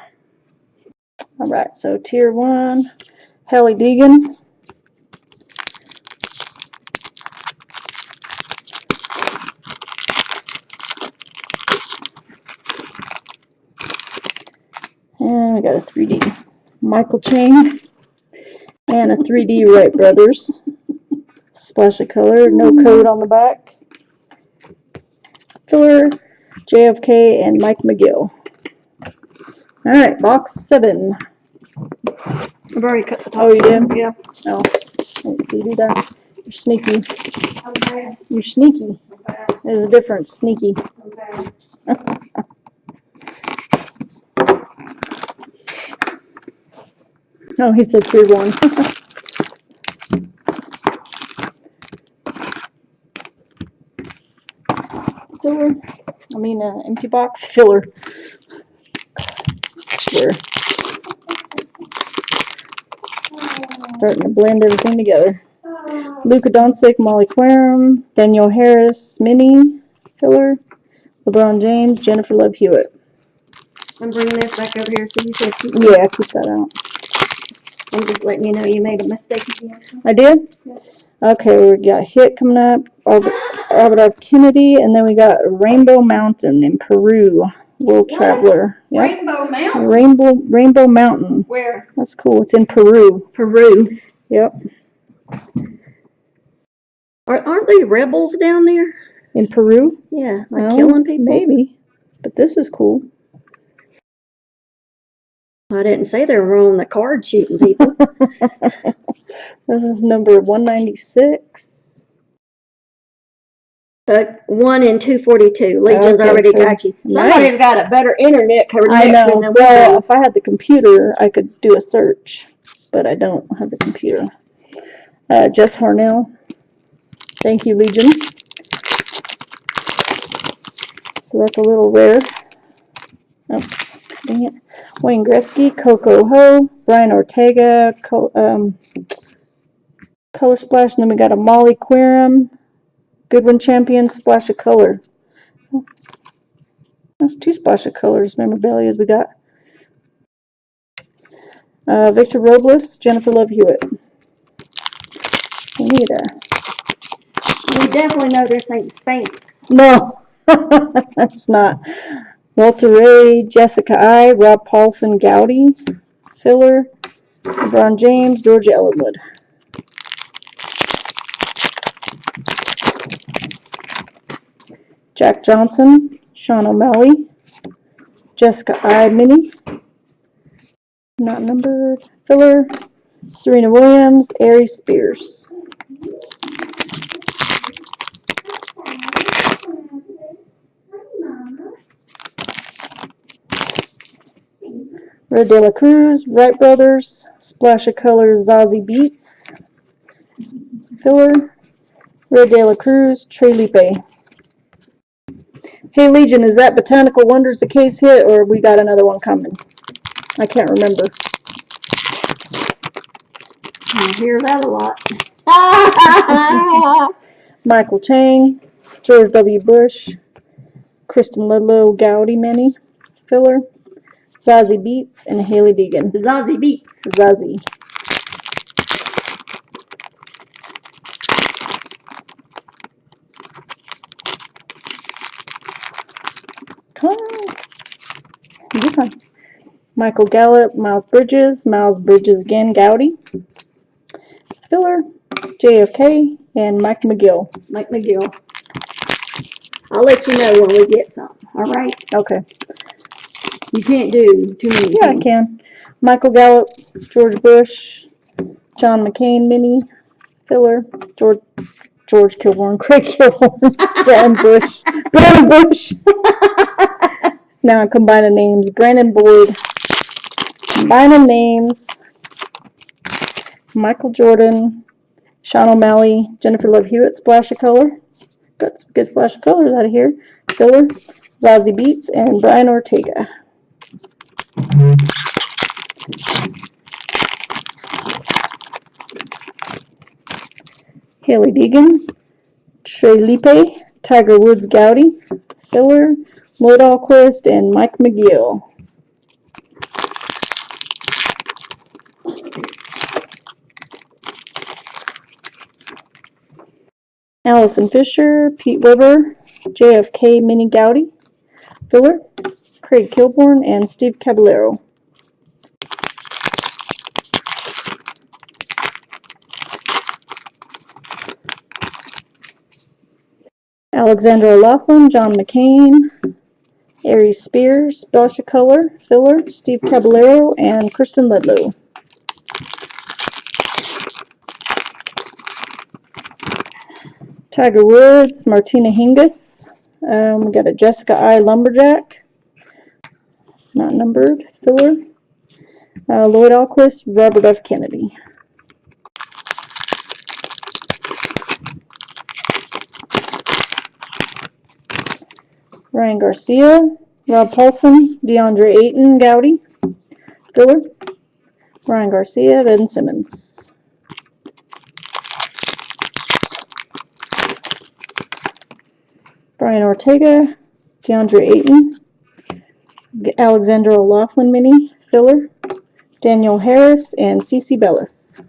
Alright, so tier 1. Hallie Deegan. And we got a 3D Michael Chain. And a 3D Wright Brothers. Splash of color, no code on the back. Filler, JFK, and Mike McGill. Alright, box 7. I've already cut the top. Oh, you did? Yeah. Oh, let's see, do that. You're sneaky. Okay, You're sneaky. okay, There's a difference, sneaky. okay. Oh, he said tier 1. Filler. I mean, empty box filler. There. Starting to blend everything together. Luka Doncic, Molly Querim, Danielle Harris, Mini filler, LeBron James, Jennifer Love Hewitt. I'm bringing this back over here so you said keep Yeah, keep that out. I'm just letting you know you made a mistake again. I did? Yeah. Okay, we got Hit coming up, Albert F. Kennedy, and then we got Rainbow Mountain in Peru, World What? Traveler. Yep. Rainbow Mountain? Rainbow Mountain. Where? That's cool. It's in Peru. Peru. Yep. Aren't they rebels down there? In Peru? Yeah, like killing people? Maybe. But this is cool. I didn't say they were on the card shooting people. This is number 196. 1 in 242. Legion's Okay, already so got you. Somebody's nice. got a better internet I connection know. than we Well, do. if I had the computer, I could do a search. But I don't have the computer. Jess Harnell. Thank you, Legion. So that's a little rare. Oops, dang it. Wayne Gretzky, Coco Ho, Brian Ortega, Color Splash, and then we got a Molly Querim, Goodwin Champions, Splash of Color. That's 2 Splash of Colors memorabilia we got. Victor Robles, Jennifer Love Hewitt. We definitely know this ain't Spanx. No, it's not. Walter Ray, Jessica I, Rob Paulson, Gowdy, Filler, LeBron James, Georgia Ellenwood. Jack Johnson, Sean O'Malley, Jessica I, Mini, not numbered, Filler, Serena Williams, Ari Spears. Red De La Cruz, Wright Brothers, Splash of Color, Zazie Beats, Filler, Red De La Cruz, Trey Lipe. Hey Legion, is that Botanical Wonders the case hit, or we got another one coming? I can't remember. I hear that a lot. Michael Chang, George W. Bush, Kristen Ludlow, Gowdy Mini, Filler, Zazie Beats, and Haley Deegan. Zazie Beats. Zazie. Come on. You're fine. Michael Gallup, Miles Bridges again, Gowdy. Filler, JFK, and Mike McGill. Mike McGill. I'll let you know when we get some. All right. Okay. You can't do too many Yeah, I things. can. Michael Gallup, George Bush, John McCain mini, filler, George Kilborn, Craig Kilborn, Brian Bush. Now I'm combining names. Brandon Boyd. Combining names. Michael Jordan, Sean O'Malley, Jennifer Love Hewitt, splash of color. Got some good splash of colors out of here. Filler, Zazie Beetz, and Brian Ortega. Haley Deegan, Trey Lipe, Tiger Woods Gowdy, filler, Lloyd Alquist, and Mike McGill. Allison Fisher, Pete Weber, JFK Mini Gowdy, filler, Craig Kilborn, and Steve Caballero. Alexander O'Loughlin, John McCain, Aries Spears, splash of color, filler, Steve Caballero, and Kristen Ledlow. Tiger Woods, Martina Hingis. We got a Jessica I. Lumberjack, not numbered, filler. Lloyd Alquist, Robert F. Kennedy. Ryan Garcia, Rob Paulson, DeAndre Ayton, Gowdy, filler. Ryan Garcia, Ben Simmons. Brian Ortega, DeAndre Ayton, Alexander O'Loughlin mini, filler. Daniel Harris, and CeCe Bellis.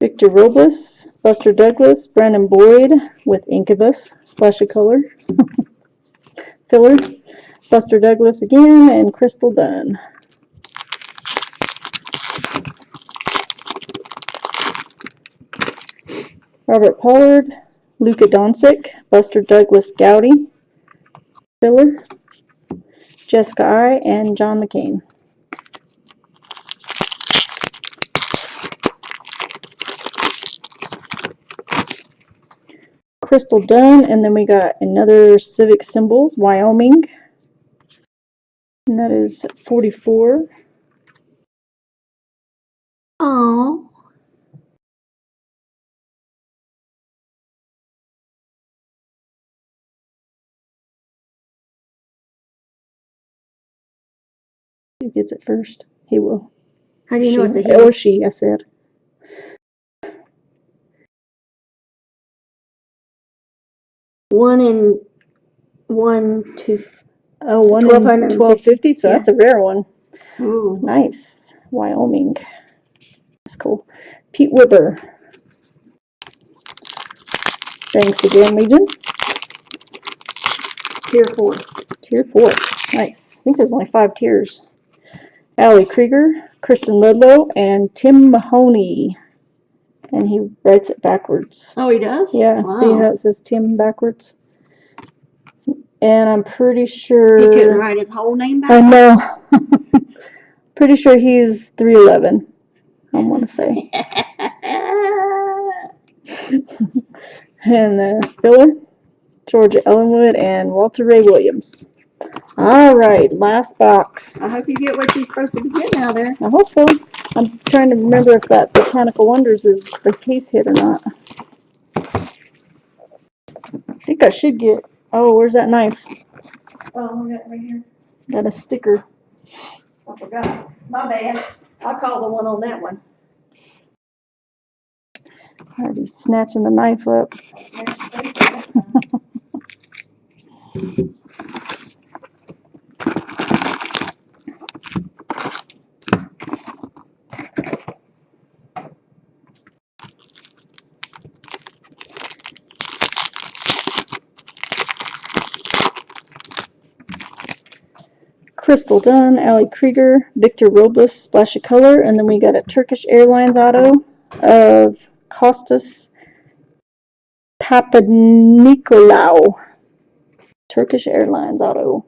Victor Robles, Buster Douglas, Brandon Boyd with Incubus, splash of color. Filler, Buster Douglas again, and Crystal Dunn. Robert Pollard, Luka Doncic, Buster Douglas Gowdy, filler, Jessica I, and John McCain. Crystal Dunn, and then we got another Civic Symbols, Wyoming, and that is 44. Oh. Who gets it first? He will. How do you know it's a he? Or she, I said. One in 1 to Oh, 1 in 1250, so yeah. that's a rare one. Ooh. Nice. Wyoming. That's cool. Pete Weber. Thanks to Grand Legion. Tier 4. Tier 4. Nice. I think there's only 5 tiers. Allie Krieger, Kristen Ludlow, and Tim Mahoney. And he writes it backwards. Oh, he does? Yeah, Wow. see how it says Tim backwards? And I'm pretty sure... He couldn't write his whole name back? I know. Pretty sure he's 311, I want to say. And the filler, Georgia Ellenwood, and Walter Ray Williams. All right, last box. I hope you get what you're supposed to be getting out there. I hope so. I'm trying to remember if that Botanical Wonders is the case hit or not. I think I should get... Oh, where's that knife? Oh, I got it right here. Got a sticker. I forgot. My bad. I'll call the one on that one. Already snatching the knife up. Crystal Dunn, Ali Krieger, Victor Robles, splash of color, and then we got a Turkish Airlines auto of Kostas Papanikolaou. Turkish Airlines auto.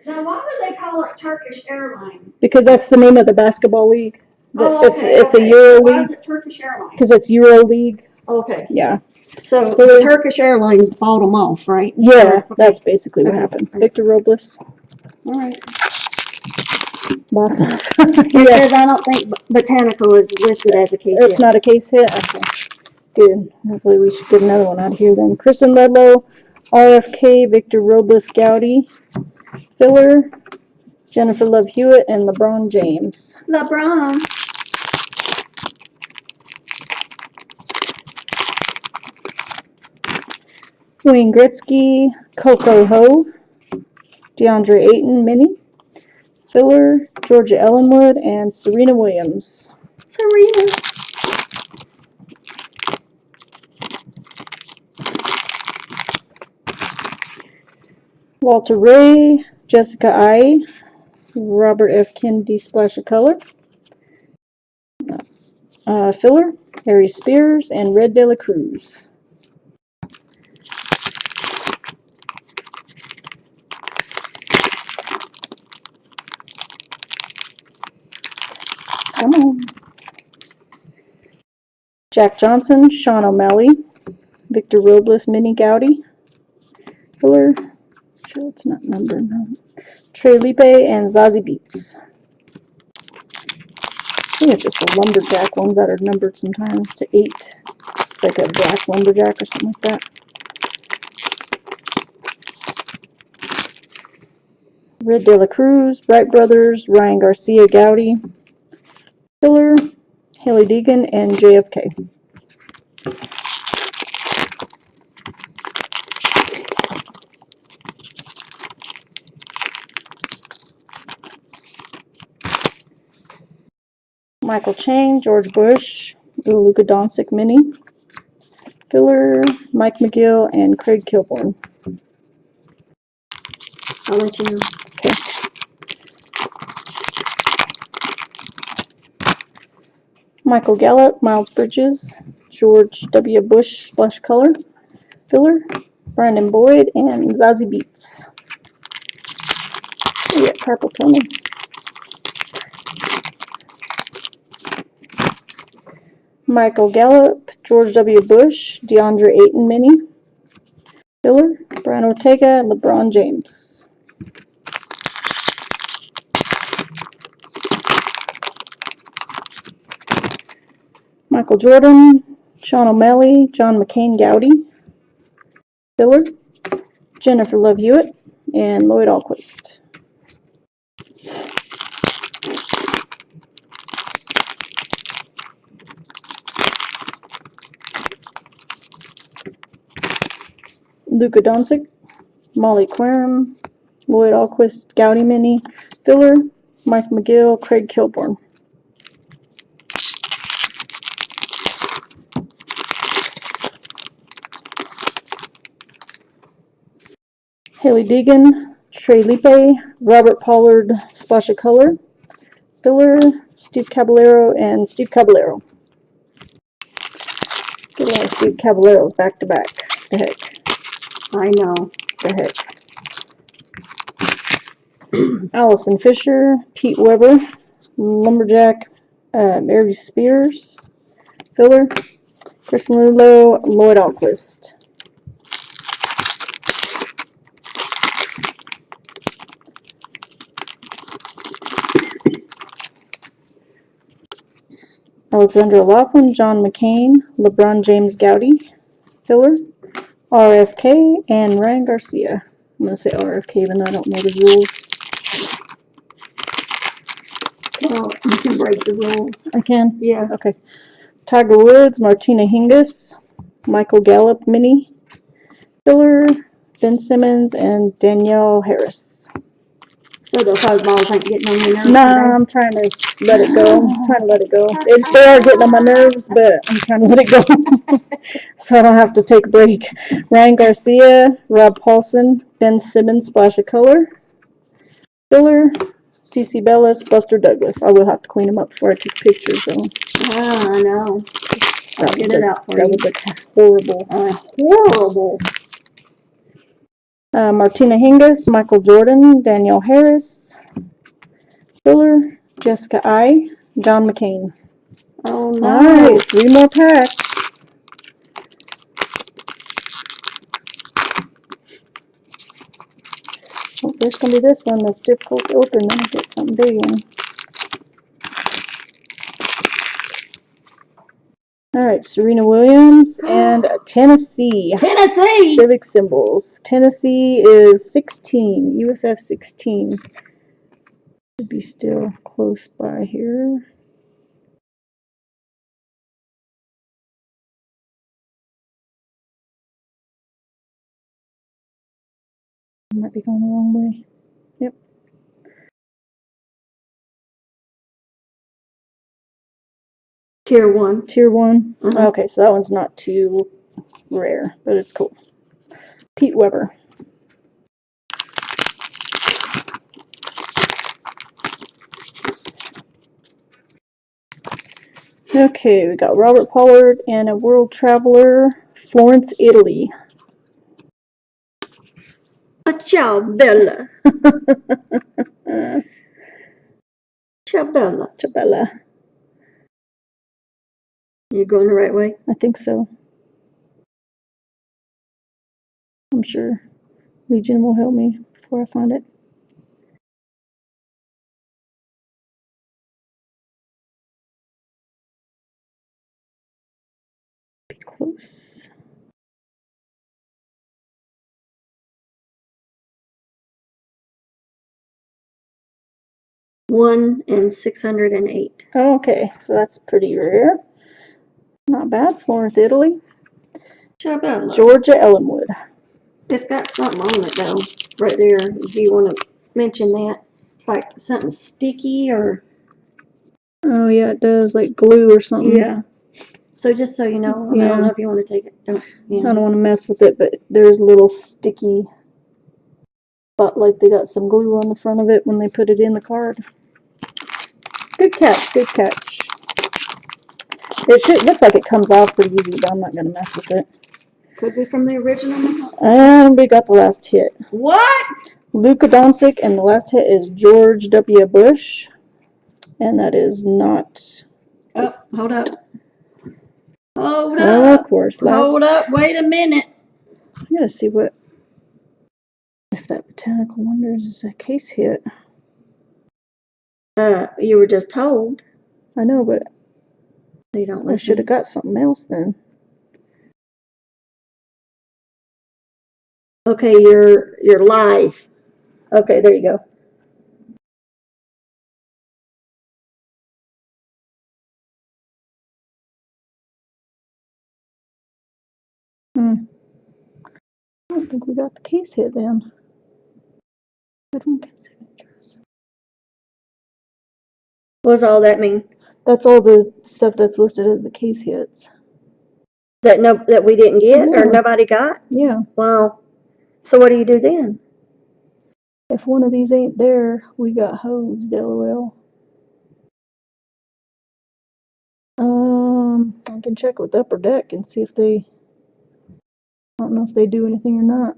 Now, why do they call it Turkish Airlines? Because that's the name of the basketball league. Oh, okay, It's okay. a Euro Why league. is it Turkish Airlines? Because it's Euro League. Okay. Yeah. So Really? Turkish Airlines bought them off, right? Yeah, Okay. that's basically what Okay. happened. Right. Victor Robles All right. bought them. Because I don't think Botanical is listed as a case It's hit. not a case hit? Okay. Good. Hopefully we should get another one out of here then. Kristen Ledlow, RFK, Victor Robles Gowdy, Filler, Jennifer Love Hewitt, and LeBron James. LeBron. Wayne Gretzky, Coco Ho, DeAndre Ayton, Mini, Filler, Georgia Ellenwood, and Serena Williams. Serena. Walter Ray, Jessica I, Robert F. Kennedy, splash of color. Filler, Harry Spears, and Red De La Cruz. Come on. Jack Johnson, Sean O'Malley, Victor Robles, Mini Gowdy, Filler, sure it's not numbered, no. Trey Lipe, and Zazie Beetz. I think it's just the lumberjack ones that are numbered sometimes to 8. It's like a black lumberjack or something like that. Red De La Cruz, Wright Brothers, Ryan Garcia Gowdy, Filler, Haley Deegan, and JFK. Michael Chang, George Bush, Luka Doncic Mini, Filler, Mike McGill, and Craig Kilborn. I'll let you know. Okay. Michael Gallup, Miles Bridges, George W. Bush, splash color, Filler, Brandon Boyd, and Zazie Beetz. We got Carpal Tunnel. Michael Gallup, George W. Bush, DeAndre Ayton Mini, Filler, Brian Ortega, and LeBron James. Michael Jordan, Sean O'Malley, John McCain Gowdy, Filler, Jennifer Love Hewitt, and Lloyd Alquist. Luka Doncic, Molly Querim, Lloyd Alquist Gowdy Mini, Filler, Mike McGill, Craig Kilborn. Haley Deegan, Trey Lipe, Robert Pollard, splash of color, Filler, Steve Caballero, and Steve Caballero. Get a lot of Steve Caballeros back to back. The heck. I know. The heck. Allison Fisher, Pete Weber, Lumberjack, Mary Spears, Filler, Kristen Lulo, Lloyd Alquist. Alexandra Laughlin, John McCain, LeBron James Gowdy, Filler, RFK, and Ryan Garcia. I'm going to say RFK even though I don't know the rules. Well, you can break the rules. I can? Yeah. Okay. Tiger Woods, Martina Hingis, Michael Gallup Mini, Filler, Ben Simmons, and Danielle Harris. So those hard balls ain't getting on your nerves Nah, today? I'm trying to let it go. I'm trying to let it go. They are getting on my nerves, but I'm trying to let it go. So I don't have to take a break. Ryan Garcia, Rob Paulson, Ben Simmons, splash of color, Filler, CC Bellis, Buster Douglas. I will have to clean them up before I take pictures though. Ah, I know. I'll get it out for That you. would look horrible. Horrible. Martina Hingis, Michael Jordan, Danielle Harris, Filler, Jessica I, John McCain. Oh no. Alright, 3 more packs. Hopefully it's gonna be this one that's difficult to open, then I get something big in. Alright, Serena Williams and Tennessee. Tennessee. Civic symbols. Tennessee is 16, USF 16. Should be still close by here. I might be going the wrong way. Yep. Tier 1. Tier 1. Uh-huh. Okay, so that one's not too rare, but it's cool. Pete Weber. Okay, we got Robert Pollard and a world traveler, Florence, Italy. Ciao, Bella. Ciao, Bella. Chabella. You going the right way? I think so. I'm sure Legion will help me before I find it. Close. One and 608. Okay, so that's pretty rare. Not bad. Florence, Italy. Ciao, Bella. Georgia Ellenwood. It's got something on it though, right there. Do you want to mention that? It's like something sticky or. Oh yeah, it does, like glue or something. Yeah. So just so you know, I Yeah. don't know if you want to take it. I don't want to mess with it, but there's a little sticky spot, like they got some glue on the front of it when they put it in the card. Good catch, good catch. It looks like it comes off pretty easy, but I'm not going to mess with it. Could be from the original. And we got the last hit. What? Luka Doncic, and the last hit is George W. Bush. And that is not... Oh, hold up. Hold Oh, up. of course. Hold up. Wait a minute. I'm going to see what... if that Botanical Wonders is a case hit. You were just told. I know, but You don't I should listen. have got something else then. Okay, you're live. Okay, there you go. I don't think we got the case hit then. Goodwin Champions. What does all that mean? That's all the stuff that's listed as the case hits. That we didn't get or Yeah. nobody got? Yeah. Wow. So what do you do then? If one of these ain't there, we got hosed, LOL. I can check with Upper Deck and see if they... I don't know if they do anything or not.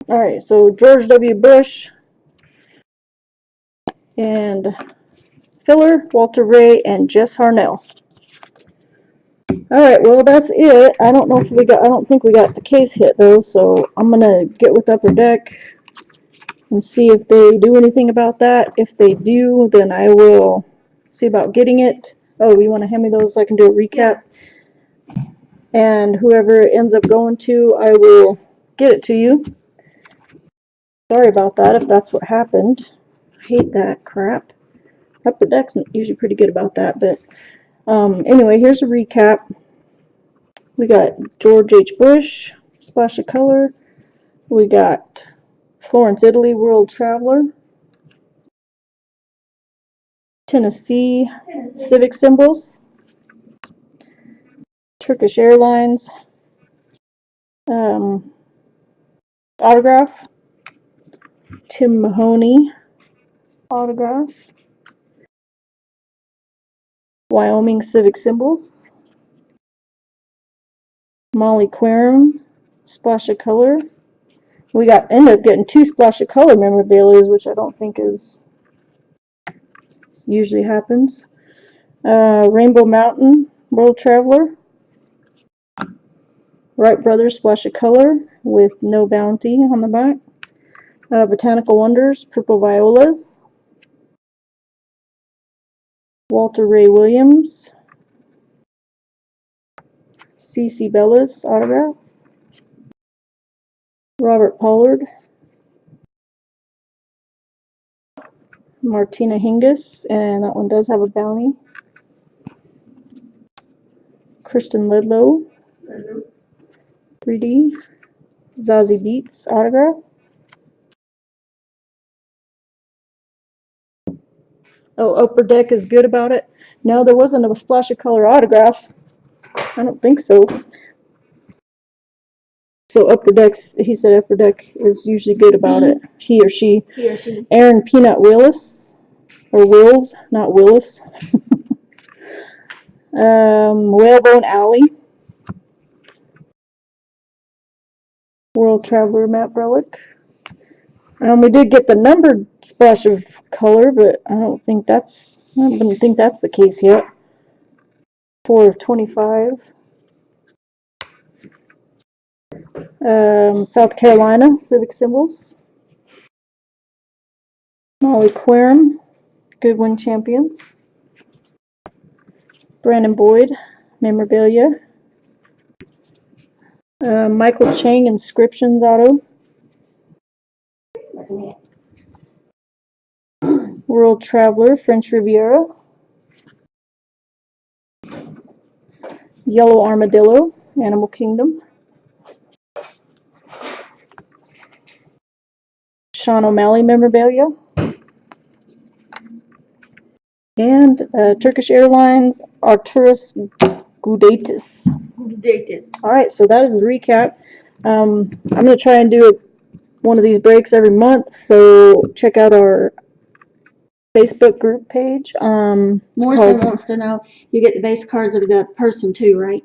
Alright, so George W. Bush and Filler, Walter Ray, and Jess Harnell. Alright, well that's it. I don't know if we got... I don't think we got the case hit though, so I'm gonna get with Upper Deck and see if they do anything about that. If they do, then I will see about getting it. Oh, you want to hand me those so I can do a recap? And whoever it ends up going to, I will get it to you. Sorry about that if that's what happened. I hate that crap. Upper Deck's usually pretty good about that, but anyway, here's a recap. We got George H. Bush, Splash of Color. We got Florence, Italy, World Traveler. Tennessee, Civic Symbols. Turkish Airlines, autograph, Tim Mahoney autograph. Wyoming Civic Symbols. Molly Querim, Splash of Color. We ended up getting 2 Splash of Color memorabilia, which I don't think is usually happens. Rainbow Mountain World Traveler. Wright Brothers Splash of Color with no bounty on the back. Botanical Wonders Purple Violas. Walter Ray Williams. C.C. Bellis autograph. Robert Pollard. Martina Hingis, and that one does have a bounty. Kristen Ledlow, 3D. Zazie Beetz autograph. Oh, Upper Deck is good about it. No, there wasn't a Splash of Color autograph. I don't think so. So Upper Deck's, he said Upper Deck is usually good about it. He or she. He or she. Aaron Peanut Willis, or Wills, not Willis. Whalebone Alley. World Traveler Matt Brelick. We did get the numbered Splash of Color, but I don't think that's the case yet. 4 of 25. South Carolina Civic Symbols. Molly Querim, Goodwin Champions. Brandon Boyd, Memorabilia. Michael Chang, Inscriptions Auto. World Traveler, French Riviera. Yellow Armadillo, Animal Kingdom. Sean O'Malley Memorabilia. And Turkish Airlines, Arturus Gudaitis. Alright, so that is the recap. I'm going to try and do one of these breaks every month, so check out our Facebook group page. Morrison wants to know, you get the base cards of the person too, right?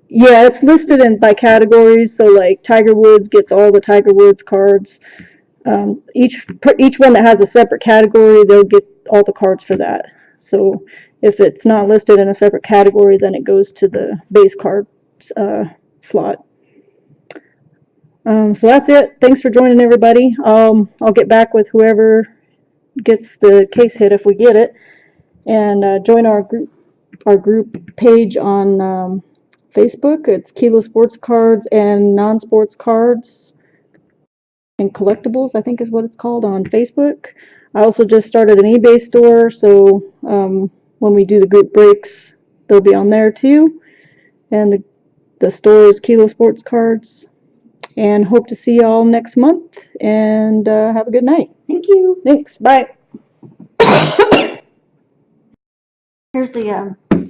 Yeah, it's listed by categories, so like Tiger Woods gets all the Tiger Woods cards. Each one that has a separate category, they'll get all the cards for that. So if it's not listed in a separate category, then it goes to the base card slot. So that's it. Thanks for joining, everybody. I'll get back with whoever gets the case hit if we get it, and join our group page on Facebook. It's Kilo Sports Cards and Non-Sports Cards and Collectibles, I think is what it's called, on Facebook. I also just started an eBay store, so when we do the group breaks, they'll be on there too. And the store is Kilo Sports Cards. And hope to see y'all next month, and have a good night. Thank you. Thanks. Bye. Here's the